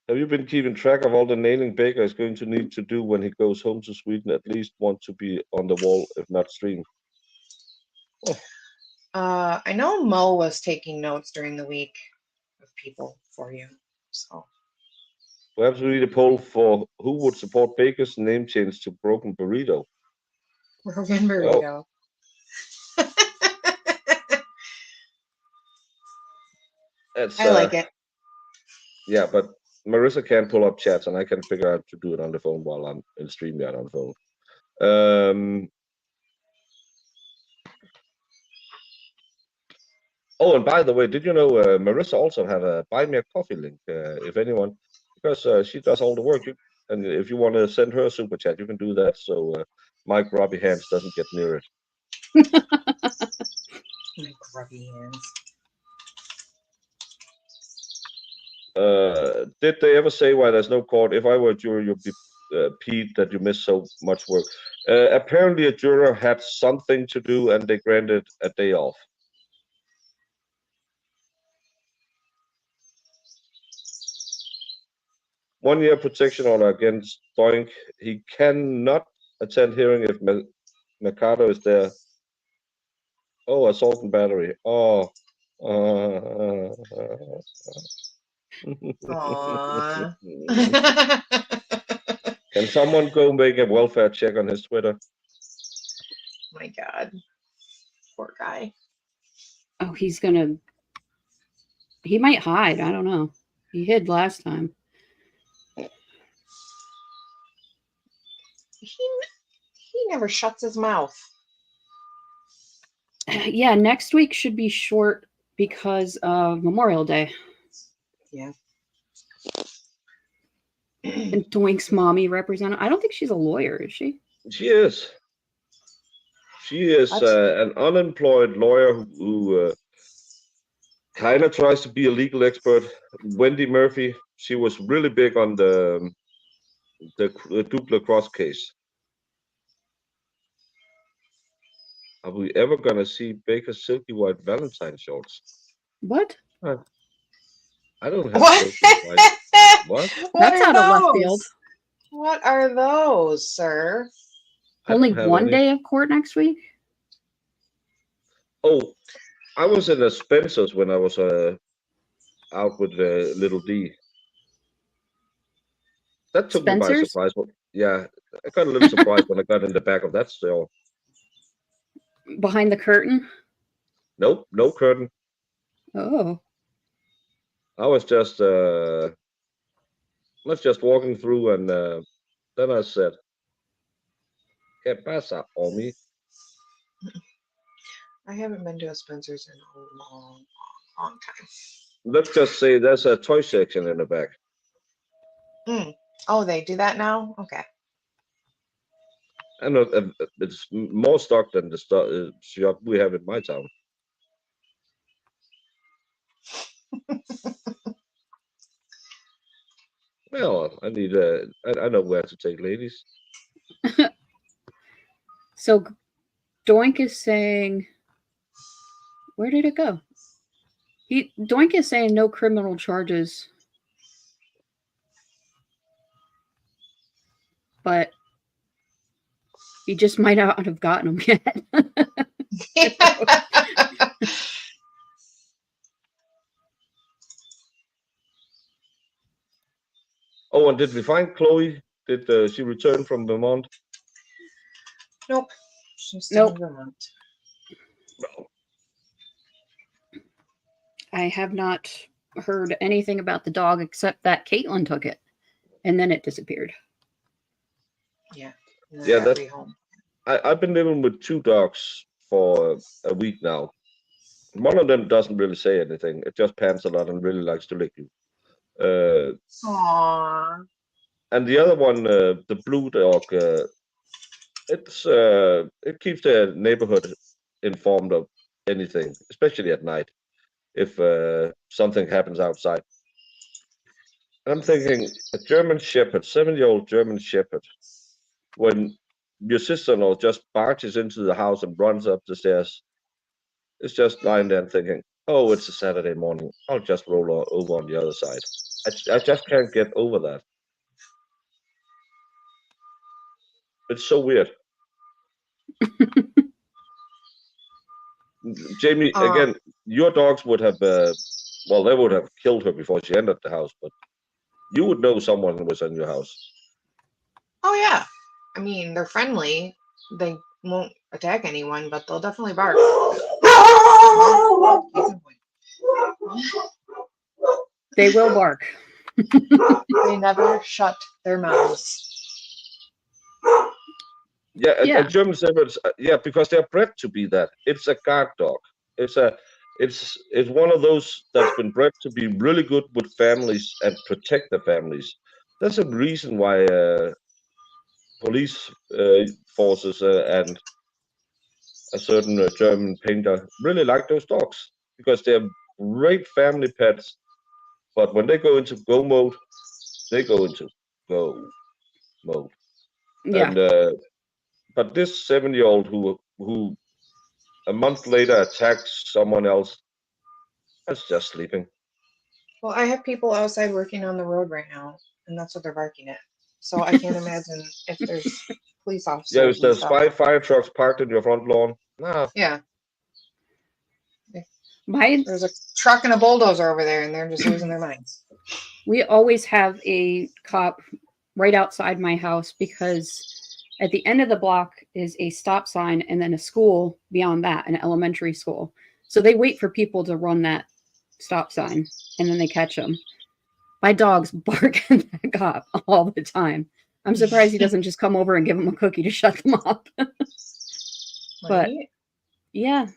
Have you been keeping track of all the nailing Baker is going to need to do when he goes home to Sweden? At least want to be on the wall, if not stream. Oh. I know Mo was taking notes during the week of people for you. So perhaps we need a poll for who would support Baker's name change to Broken Burrito. Broken Burrito. Oh. I like it. Yeah, but Marissa can't pull up chats, and I can figure out to do it on the phone while I'm in StreamYard on the phone. Oh, and by the way, did you know Marissa also have a Buy Me a Coffee link, if anyone, because she does all the work. And if you want to send her a super chat, you can do that so Mike Robbie Hands doesn't get near it. Mike Robbie Hands. Did they ever say why there's no court? If I were a juror, you'd be peeved that you missed so much work. Apparently, a juror had something to do, and they granted a day off. 1 year protection order against Doink. He cannot attend hearing if Mercado is there. Oh, assault and battery. Oh. Aw. Can someone go make a welfare check on his Twitter? My God. Poor guy. Oh, he might hide. I don't know. He hid last time. He never shuts his mouth. Yeah, next week should be short because of Memorial Day. Yeah. And Doink's mommy representative. I don't think she's a lawyer, is she? She is. She is an unemployed lawyer who kind of tries to be a legal expert. Wendy Murphy, she was really big on the Duke lacrosse case. Are we ever gonna see Baker's silky white Valentine shorts? What? I don't have What? silky white. What? That's are out of left those? field. What are those, sir? I Only don't have one any. day of court next week? Oh, I was in a Spencer's when I was out with little D. That took me by Spencer's? surprise. Yeah, I got a little surprised when I got in the back of that store. Behind the curtain? Nope, no curtain. Oh. I was just walking through, and then I said, "¿Qué pasa, homie?" I haven't been to a Spencer's in a long time. Let's just say there's a toy section in the back. Oh, they do that now? Okay. And it's more stock than the shop we have in my town. Well, I need I know where to take ladies. So Doink is saying, where did it go? Doink is saying no criminal charges. But he just might not have gotten them yet. Oh, and did we find Chloe? Did she return from Vermont? Nope. She's still Nope. in Vermont. No. I have not heard anything about the dog except that Caitlin took it. And then it disappeared. Yeah. Yeah, That'll be home. I've been living with 2 dogs for a week now. One of them doesn't really say anything. It just pants a lot and really likes to lick you. Aww. And the other one, the blue dog, it keeps the neighborhood informed of anything, especially at night, if something happens outside. And I'm thinking, a German Shepherd, 7-year-old German Shepherd, when your sister-in-law just barges into the house and runs up the stairs, it's just lying there and thinking, oh, it's a Saturday morning. I'll just roll over on the other side. I just can't get over that. It's so weird. Jamie, again, your dogs would have, well, they would have killed her before she entered the house, but you would know someone was in your house. Oh, yeah. I mean, they're friendly. They won't attack anyone, but they'll definitely bark. They will bark. They never shut their mouths. Yeah, Yeah. and German Shepherds, yeah, because they're bred to be that. It's a guard dog. It's one of those that's been bred to be really good with families and protect the families. There's a reason why police forces and a certain German painter really like those dogs because they're great family pets. But when they go into go mode, they go into go mode. Yeah. And but this 7-year-old who a month later attacks someone else, that's just sleeping. Well, I have people outside working on the road right now, and that's what they're barking at. So I can't imagine if there's police officers. Yeah, if and there's stuff. 5 fire trucks parked in your front lawn. Nah, Yeah, My there's a truck and a bulldozer over there, and they're just losing their minds. We always have a cop right outside my house because at the end of the block is a stop sign and then a school beyond that, an elementary school. So they wait for people to run that stop sign and then they catch them. My dogs bark at that cop all the time. I'm surprised he doesn't just come over and give them a cookie to shut them up. But Right? yeah,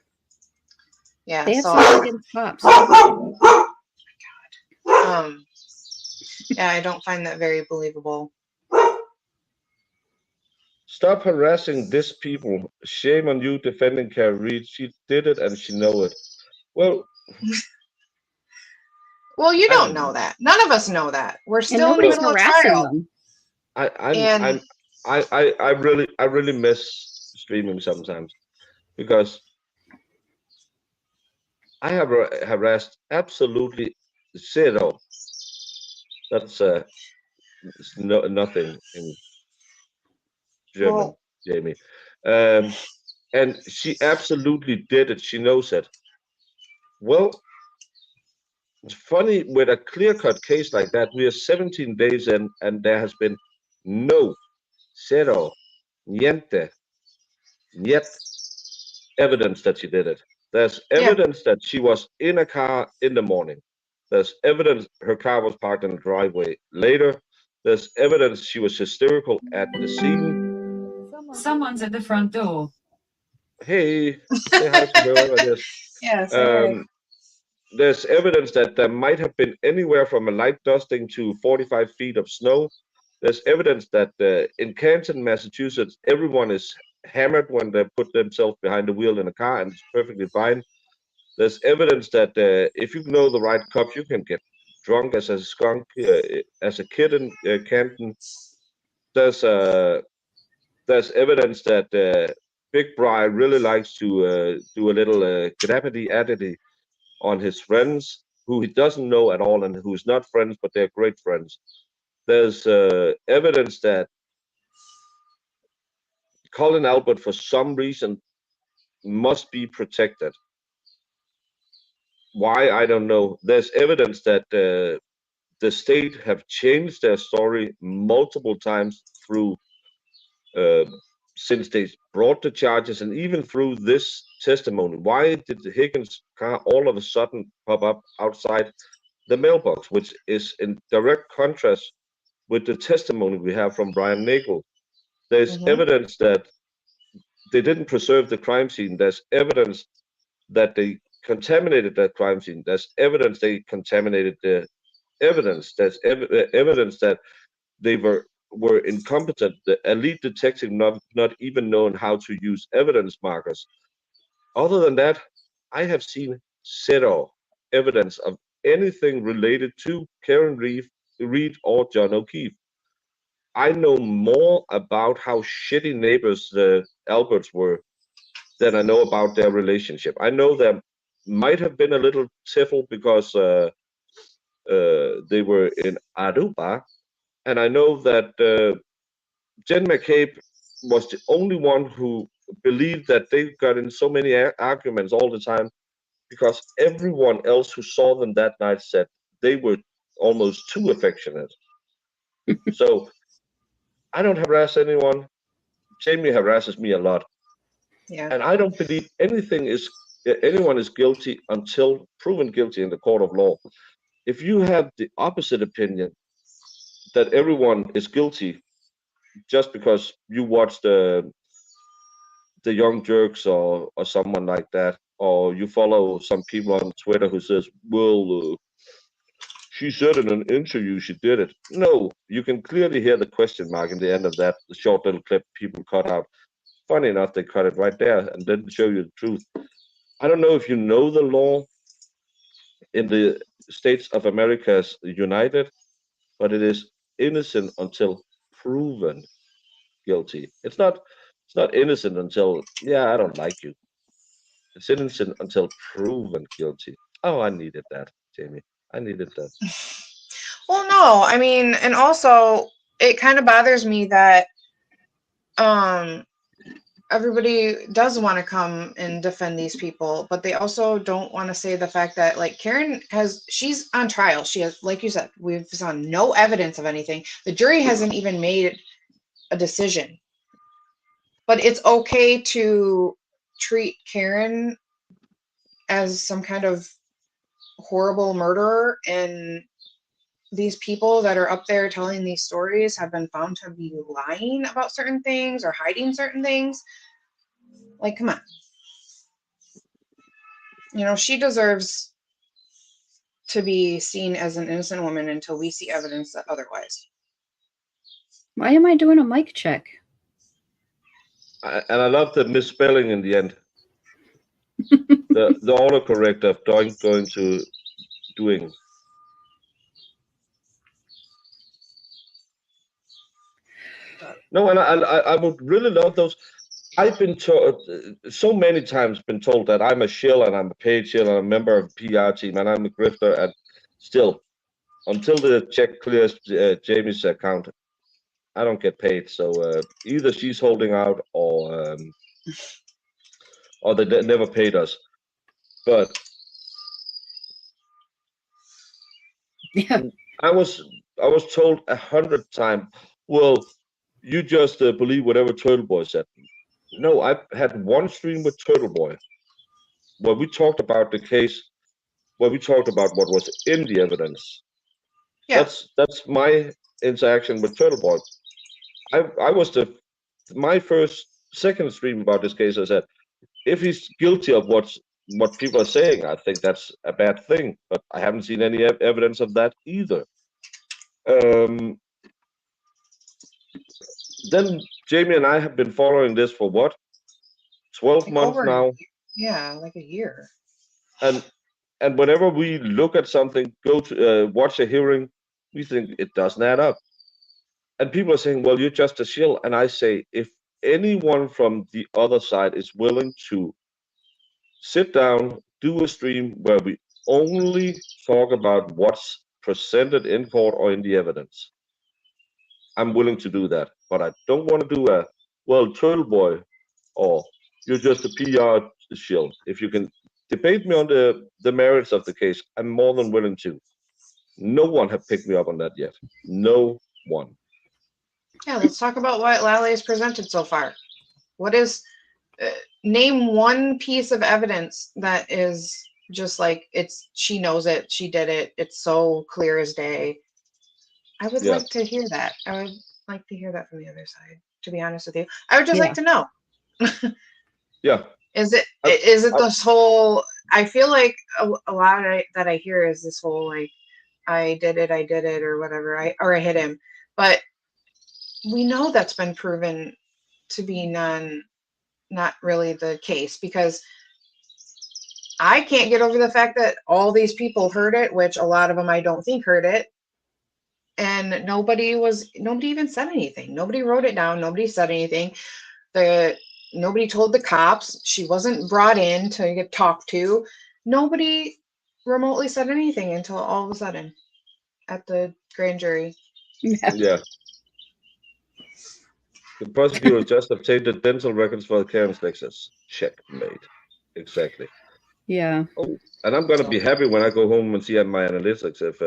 Yeah. they have So something against cops. yeah, I don't find that very believable. stop harassing these people. Shame on you defending Carrie Reed. She did it and she know it. Well, Well, you I don't don't know know. that. None of us know that. We're And still in the nobody's middle of harassing trial. them. I'm I really miss streaming sometimes because I have harassed absolutely zero. That's nothing in German, Well, Jamie. And she absolutely did it. She knows it. Well, it's funny with a clear-cut case like that. We are 17 days in, and there has been no, zero, niente, yet evidence that she did it. There's yeah. evidence that she was in a car in the morning. There's evidence her car was parked in the driveway later. There's evidence she was hysterical at the scene. Someone's at the front door. Hey, say hi to whoever it is. Yeah. Sorry. There's evidence that there might have been anywhere from a light dusting to 45 feet of snow. There's evidence that in Canton, Massachusetts, everyone is hammered when they put themselves behind the wheel in a car, and it's perfectly fine. There's evidence that if you know the right cops, you can get drunk as a skunk as a kid in Canton. There's evidence that Big Bri really likes to do a little grabbity-addity on his friends who he doesn't know at all and who's not friends, but they're great friends. There's evidence that Colin Albert, for some reason, must be protected. Why, I don't know. There's evidence that the state have changed their story multiple times through since they brought the charges and even through this testimony. Why did the Higgins car all of a sudden pop up outside the mailbox, which is in direct contrast with the testimony we have from Brian Nagel? There's evidence that they didn't preserve the crime scene. There's evidence that they contaminated that crime scene. There's evidence they contaminated the evidence. There's evidence that they were incompetent. The elite detective not even knowing how to use evidence markers. Other than that, I have seen zero evidence of anything related to Karen Reed or John O'Keefe. I know more about how shitty neighbors the Alberts were than I know about their relationship. I know there might have been a little tiffle because they were in Aruba, and I know that Jen McCabe was the only one who believed that they got in so many arguments all the time because everyone else who saw them that night said they were almost too affectionate. So I don't harass anyone. Jamie harasses me a lot. Yeah. And I don't believe anyone is guilty until proven guilty in the court of law. If you have the opposite opinion that everyone is guilty just because you watched the Young Jerks or someone like that, or you follow some people on Twitter who says, well, she said in an interview she did it. No, you can clearly hear the question mark in the end of that short little clip people cut out. Funny enough, they cut it right there and didn't show you the truth. I don't know if you know the law in the States of America's United, but it is innocent until proven guilty. It's not innocent until, yeah, I don't like you. It's innocent until proven guilty. Oh, I needed that, Jamie. I needed that. Well, no, I mean, and also it kind of bothers me that everybody does want to come and defend these people, but they also don't want to say the fact that like she's on trial. She has, like you said, we've saw no evidence of anything. The jury hasn't even made a decision. But it's okay to treat Karen as some kind of horrible murderer, and these people that are up there telling these stories have been found to be lying about certain things or hiding certain things. Like, come on. You know, she deserves to be seen as an innocent woman until we see evidence that otherwise. Why am I doing a mic check? And I love the misspelling in the end. the autocorrect of going to doing. No, and I would really love those. I've been told so many times that I'm a shill and I'm a paid shill and I'm a member of the PR team and I'm a grifter, and still, until the check clears Jamie's account, I don't get paid. So either she's holding out or they never paid us. But Yeah. I was told 100 times, well, you just believe whatever Turtle Boy said. No, I had one stream with Turtle Boy where we talked about the case, where we talked about what was in the evidence. Yeah. That's my interaction with Turtle Boy. I was my second stream about this case. I said, if he's guilty of what people are saying, I think that's a bad thing. But I haven't seen any evidence of that either. Then Jamie and I have been following this for what? 12 Like months now. Yeah, like a year. And whenever we look at something, go to watch a hearing, we think it doesn't add up. And people are saying, well, you're just a shill. And I say, if anyone from the other side is willing to sit down, do a stream where we only talk about what's presented in court or in the evidence, I'm willing to do that. But I don't want to do Turtle Boy, or you're just a PR shill. If you can debate me on the merits of the case, I'm more than willing to. No one have picked me up on that yet. No one. Yeah, let's talk about what Lally has presented so far. What is, name one piece of evidence that is just like, she knows it, she did it, it's so clear as day. I would like to hear that. I would like to hear that from the other side, to be honest with you. I would just like to know. Yeah. Is it this whole, I feel like a lot that I hear is this whole like, I did it or whatever, I hit him. But we know that's been proven to be not really the case, because I can't get over the fact that all these people heard it, which a lot of them I don't think heard it. And nobody even said anything. Nobody wrote it down. Nobody said anything. Nobody told the cops. She wasn't brought in to get talked to. Nobody remotely said anything until all of a sudden at the grand jury. Yeah. The prosecutor just obtained the dental records for Karen's Lexus. Checkmate. Exactly. Yeah. Oh, and I'm gonna be happy when I go home and see my analytics if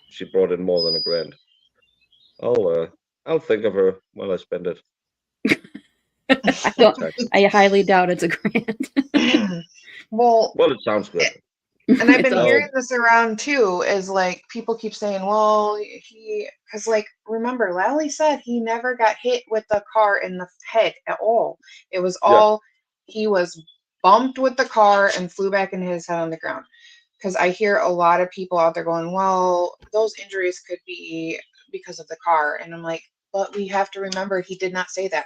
she brought in more than $1,000. I'll think of her while I spend it. I highly doubt it's $1,000. Well, it sounds good. And I've been hearing this around too, is like people keep saying, well, because like, remember, Lally said he never got hit with the car in the head at all. It was all, he was bumped with the car and flew back in his head on the ground. Because I hear a lot of people out there going, well, those injuries could be because of the car. And I'm like, but we have to remember he did not say that.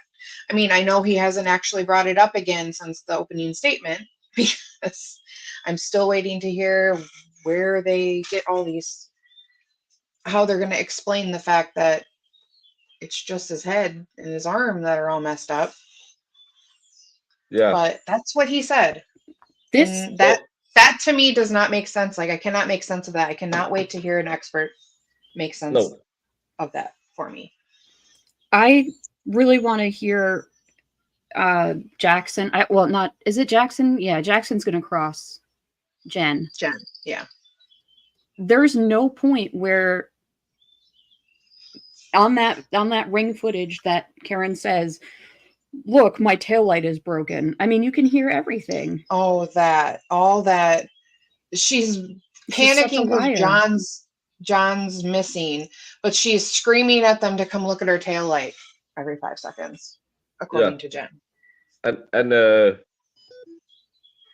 I mean, I know he hasn't actually brought it up again since the opening statement, because I'm still waiting to hear where they get all these, how they're going to explain the fact that it's just his head and his arm that are all messed up. Yeah. But that's what he said. That to me does not make sense. Like, I cannot make sense of that. I cannot wait to hear an expert make sense No. of that for me. I really want to hear Jackson. Well, not is it Jackson? Yeah, Jackson's gonna cross Jen. Jen, yeah. There's no point where on that ring footage that Karen says, "Look, my taillight is broken." I mean, you can hear everything. Oh, all that. She's She's such a panicking because liar. John's missing, but she's screaming at them to come look at her tail light every 5 seconds, according to Jen. And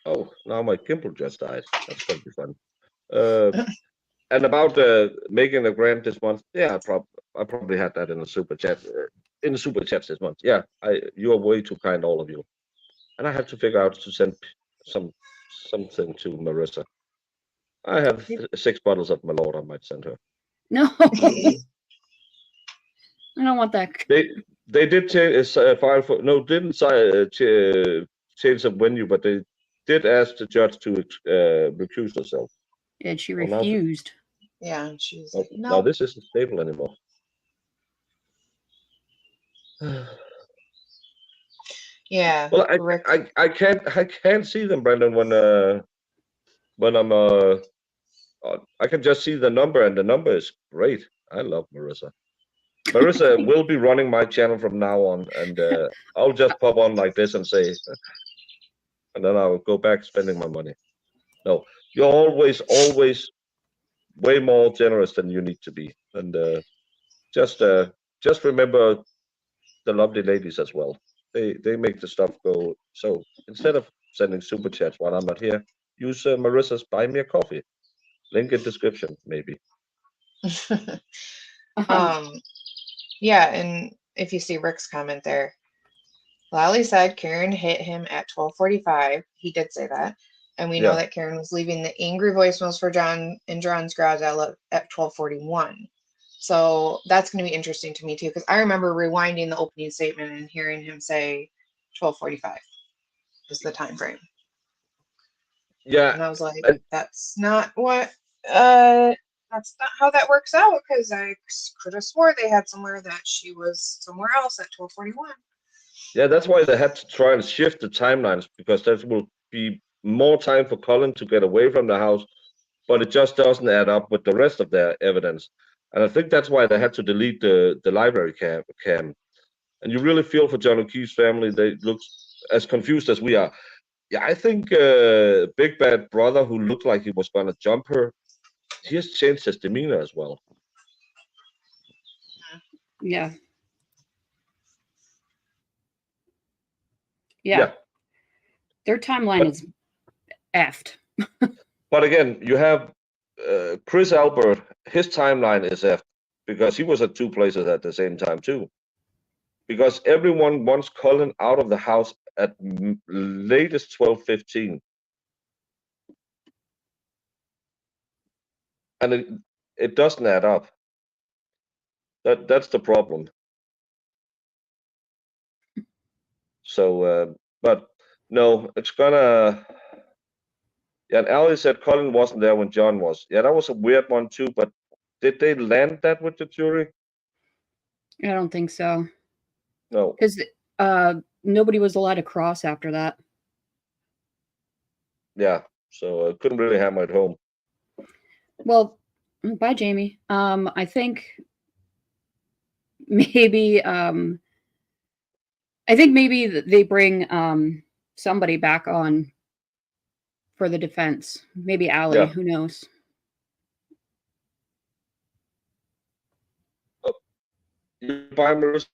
oh, now my gimbal just died. That's gonna be fun. And about making the grant this month, yeah, I probably had that in the super chat, in the super chats this month. Yeah, you are way too kind, all of you, and I have to figure out to send something to Marissa. I have 6 bottles of Malort I might send her. No, I don't want that. They did change file for didn't change the venue, but they did ask the judge to recuse herself. And she Well, now refused. Yeah, and she's Oh, like, now no. this isn't stable anymore. Yeah. Well, Rick. I can't see them, Brandon, when I'm I can just see the number, and the number is great. I love Marissa. Marissa will be running my channel from now on, and I'll just pop on like this and say, and then I'll go back spending my money. No, you're always way more generous than you need to be, and just remember the lovely ladies as well. They make the stuff go. So instead of sending super chats while I'm not here, use Marissa's Buy Me a Coffee link in description, maybe. Yeah, and if you see Rick's comment there, Lally said Karen hit him at 12:45. He did say that. And we know that Karen was leaving the angry voicemails for John in John's garage at 12:41. So that's going to be interesting to me too, because I remember rewinding the opening statement and hearing him say 12:45 is the time frame. Yeah. And I was like, that's not what that's not how that works out, because I could have swore they had somewhere that she was somewhere else at 12:41. Yeah, that's why they had to try and shift the timelines, because that will be more time for Colin to get away from the house, but it just doesn't add up with the rest of their evidence. And I think that's why they had to delete the library cam. And you really feel for John O'Keefe's family. They look as confused as we are. Yeah, I think Big Bad Brother, who looked like he was going to jump her, he has changed his demeanor as well. Yeah. Yeah. Their timeline is effed. But again, you have Chris Albert, his timeline is effed because he was at 2 places at the same time too. Because everyone wants Colin out of the house at latest 12:15. And it doesn't add up. That's the problem. So, but no, it's gonna. Yeah, and Ali said Colin wasn't there when John was. Yeah, that was a weird one too. But did they land that with the jury? I don't think so. No, because nobody was allowed to cross after that. Yeah, so I couldn't really hammer it home. Well, bye, Jamie. I think maybe they bring somebody back on for the defense. Maybe Allie. Yeah. Who knows? You buy Marissa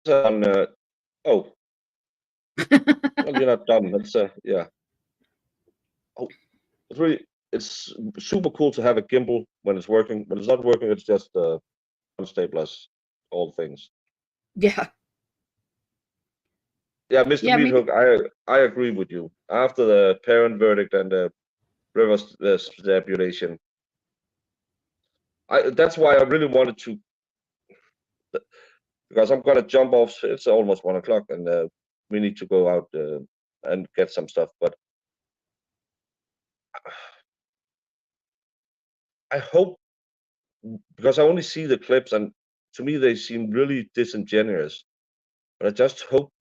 on. Oh, well, you're not done. That's yeah. Oh, it's super cool to have a gimbal when it's working. When it's not working, it's just unstable as all things. Yeah. Yeah, Mr. Yeah, Meathook, I agree with you. After the parent verdict and the river stipulation, that's why I really wanted to, because I'm gonna jump off. It's almost 1 o'clock, and we need to go out and get some stuff. But I hope because I only see the clips, and to me they seem really disingenuous. But I just hope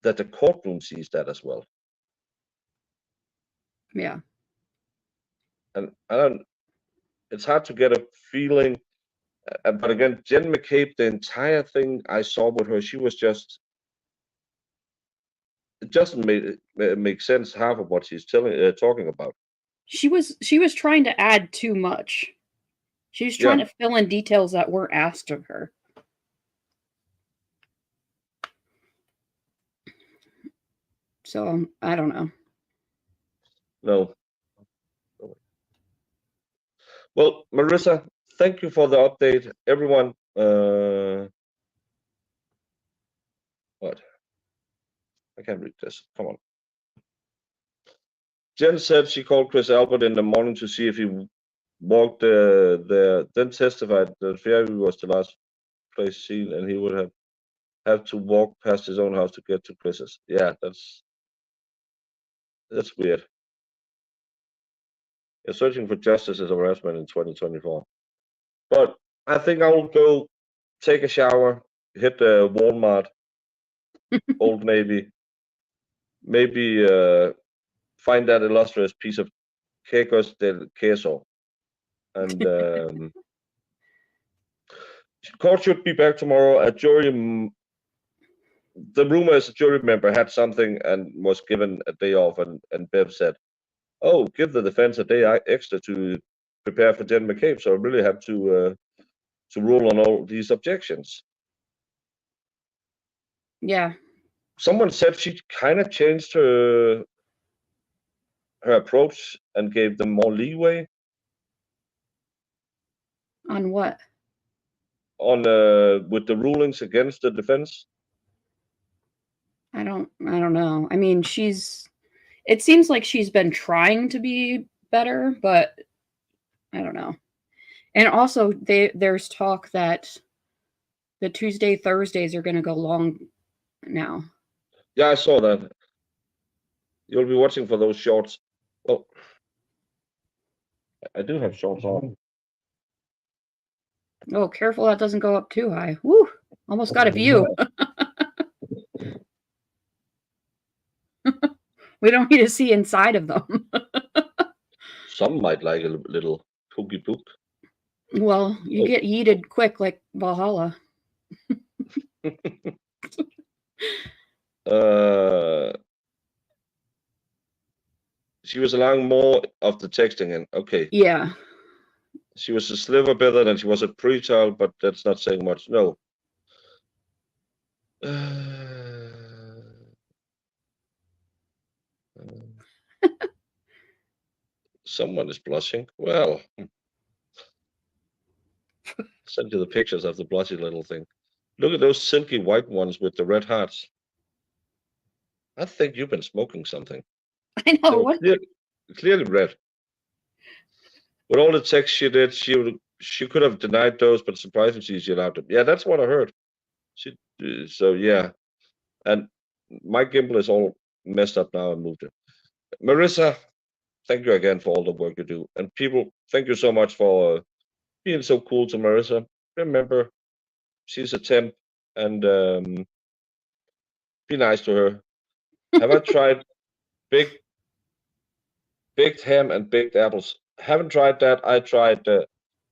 that the courtroom sees that as well. Yeah. And I don't. It's hard to get a feeling. But again, Jen McCabe, the entire thing I saw with her, she was just. It doesn't make sense half of what she's talking about. She was trying to add too much. She was trying Yeah. to fill in details that weren't asked of her. So I don't know. No. Well, Marissa, thank you for the update. Everyone, what? I can't read this. Come on. Jen said she called Chris Albert in the morning to see if he walked there, then testified that Fairview was the last place seen, and he would have to walk past his own house to get to Chris's. Yeah, that's weird. Yeah, searching for justice is harassment in 2024. But I think I will go take a shower, hit the Walmart, Old Navy, maybe find that illustrious piece of Quecos del Queso. And court should be back tomorrow. A jury, the rumor is a jury member had something and was given a day off, and Bev said, "Oh, give the defense a day extra to prepare for Jen McCabe." So I really have to rule on all these objections. Yeah. Someone said she kind of changed her approach and gave them more leeway On what? on with the rulings against the defense. I don't know. I mean, it seems like she's been trying to be better, but I don't know. And also there's talk that the Tuesday, Thursdays are going to go long now. Yeah, I saw that. You'll be watching for those shorts. Oh, I do have shorts on. Oh, careful that doesn't go up too high. Woo! Almost got a view. We don't need to see inside of them. Some might like a little cookie book. Well, you get yeeted quick like Valhalla. She was allowing more of the texting in. Okay. Yeah. She was a sliver better than she was a pre-child, but that's not saying much. No. Someone is blushing. Well, send you the pictures of the blushy little thing. Look at those silky white ones with the red hearts. I think you've been smoking something. I know. What? Clearly red. With all the text she did, she could have denied those, but surprisingly she allowed them. Yeah, that's what I heard. So yeah, and my gimbal is all messed up now and moved it. Marissa, thank you again for all the work you do, and people, thank you so much for being so cool to Marissa. Remember, she's a temp, and be nice to her. Have I tried baked ham and baked apples? Haven't tried that. I tried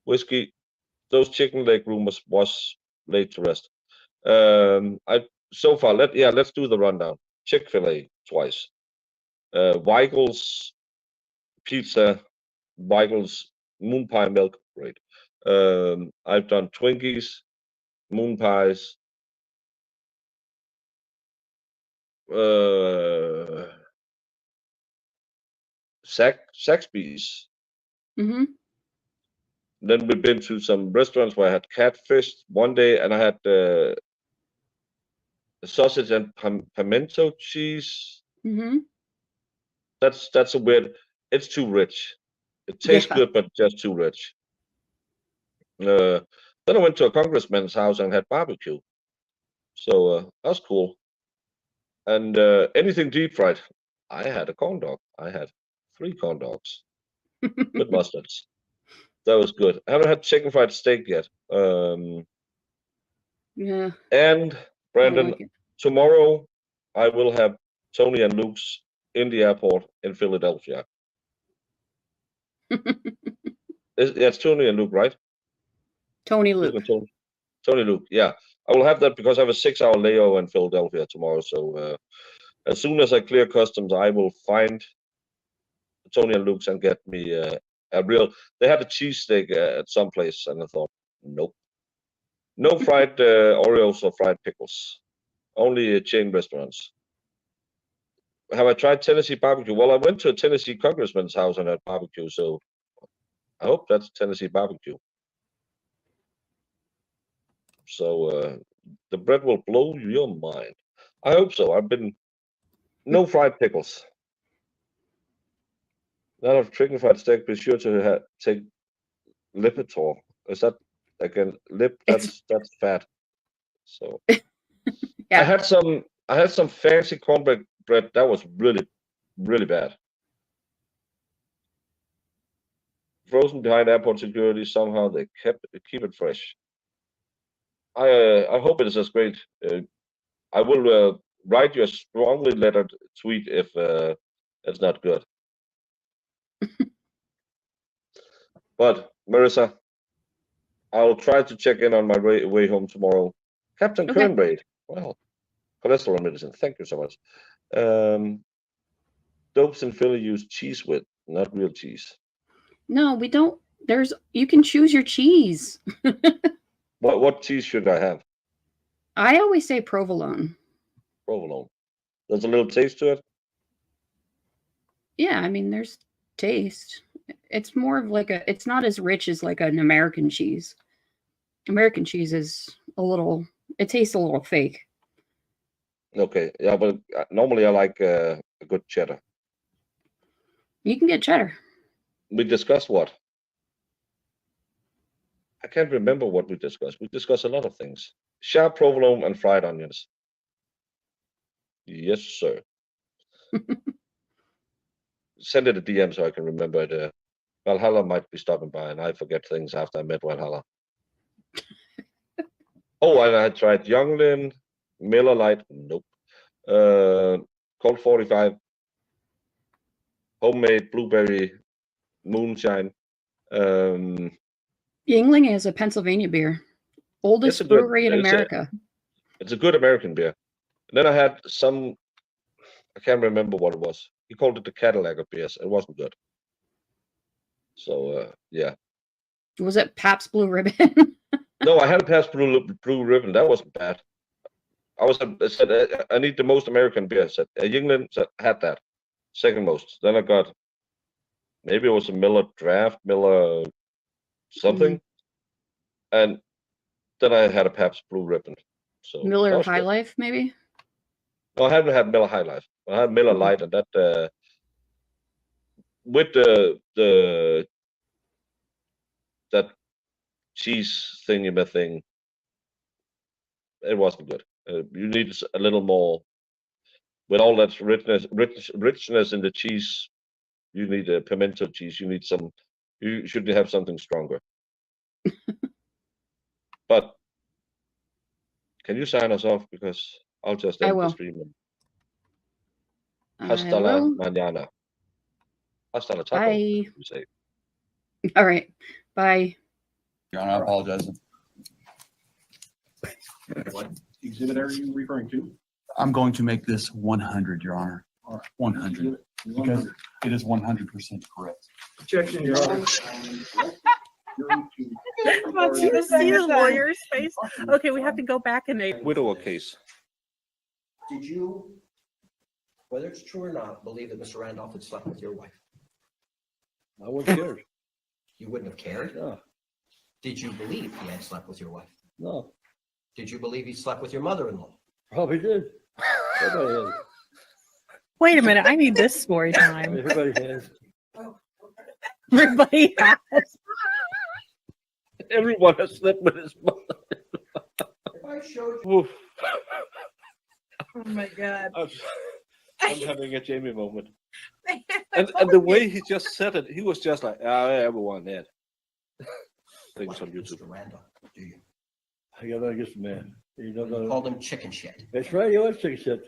whiskey. Those chicken leg rumors was laid to rest. So far, let's do the rundown. Chick-fil-A twice. Weigel's pizza, Weigel's moon pie milk, great. I've done Twinkies, moon pies, Saxby's. Mm-hmm. Then we've been to some restaurants where I had catfish one day, and I had sausage and pimento cheese. Mm-hmm. That's a weird. It's too rich. It tastes good, but just too rich. Then I went to a congressman's house and had barbecue, so that was cool. And anything deep fried. I had a corn dog. I had 3 corn dogs with mustards. That was good. I haven't had chicken fried steak yet. Yeah. And I don't Brandon, like it. tomorrow I will have Tony and Luke's in the airport in Philadelphia. It's Tony and Luke, right? Tony Isn't Luke. it Tony Luke, yeah. I will have that because I have a 6-hour layover in Philadelphia tomorrow. So as soon as I clear customs, I will find Tony and Luke's and get me a real. They had a cheesesteak at some place, and I thought, nope, no fried Oreos or fried pickles, only chain restaurants. Have I tried Tennessee barbecue? Well, I went to a Tennessee congressman's house and had barbecue, so I hope that's Tennessee barbecue. So the bread will blow your mind. I hope so. I've been no fried pickles. Not of chicken fried steak. Be sure to take Lipitor. Is that again lip? That's fat. So Yeah. I had some fancy cornbread bread that was really bad. Frozen behind airport security. Somehow they keep it fresh. I hope it is as great. I will write you a strongly lettered tweet if it's not good. But Marissa, I'll try to check in on my way home tomorrow. Captain Okay. Kernbraid. Well, cholesterol medicine. Thank you so much. Dopes in Philly use cheese with, not real cheese. No, we don't. You can choose your cheese. What cheese should I have? I always say provolone. Provolone. There's a little taste to it. Yeah, I mean, there's taste. It's more of like it's not as rich as like an American cheese. American cheese is it tastes a little fake. Okay, yeah, but normally I like a good cheddar. You can get cheddar. We discussed what? I can't remember what we discussed. We discussed a lot of things. Sharp provolone and fried onions. Yes, sir. Send it a DM so I can remember it. Valhalla might be stopping by, and I forget things after I met Valhalla. Oh, and I tried Youngling, Miller Lite, nope. Colt 45, homemade blueberry moonshine. Yingling is a Pennsylvania beer, oldest It's a good- brewery in it's a- America. It's a good American beer. And then I had some, I can't remember what it was. He called it the Cadillac of beers. It wasn't good. So, yeah. Was it Pabst Blue Ribbon? No, I had a Pabst Blue Ribbon. That wasn't bad. I said, I need the most American beer. I said, Yingling had that. Second most. Then I got, maybe it was a Miller Draft, Miller something. And then I had a Pabst Blue Ribbon. So that Miller was High good. Life, maybe? No, I haven't had Miller High Life. I had Miller Mhm. Lite, and that with the that cheese thing, it wasn't good. You need a little more with all that richness in the cheese. You need a pimento cheese. You need some. You should have something stronger. But can you sign us off, because I'll just I end the will. stream. I Hasta la will. mañana. Hasta la taco. Bye. You say. All right. Bye. Your Honor, I apologize. What exhibit are you referring to? I'm going to make this 100, Your Honor. All right. 100, because it is 100% correct. Objection, Your Honor. Well, you see the lawyer's face? Okay, we have to go back and they. Widower case. Did you, whether it's true or not, believe that Mr. Randolph had slept with your wife? I wouldn't care. You wouldn't have cared? No, Did you believe he had slept with your wife? no, Did you believe he slept with your mother-in-law? probably did. Everybody Wait a minute, I need this story time. has. Everybody has. Everyone has slept with his mother. If I showed you. Oof. Oh my God. I'm having a Jamie moment. And the way he just said it, he was just like, everyone did. things on YouTube. Mr. Randolph, do you? I gotta get some man. You don't You know. called him chicken shit. That's right, you are chicken shit.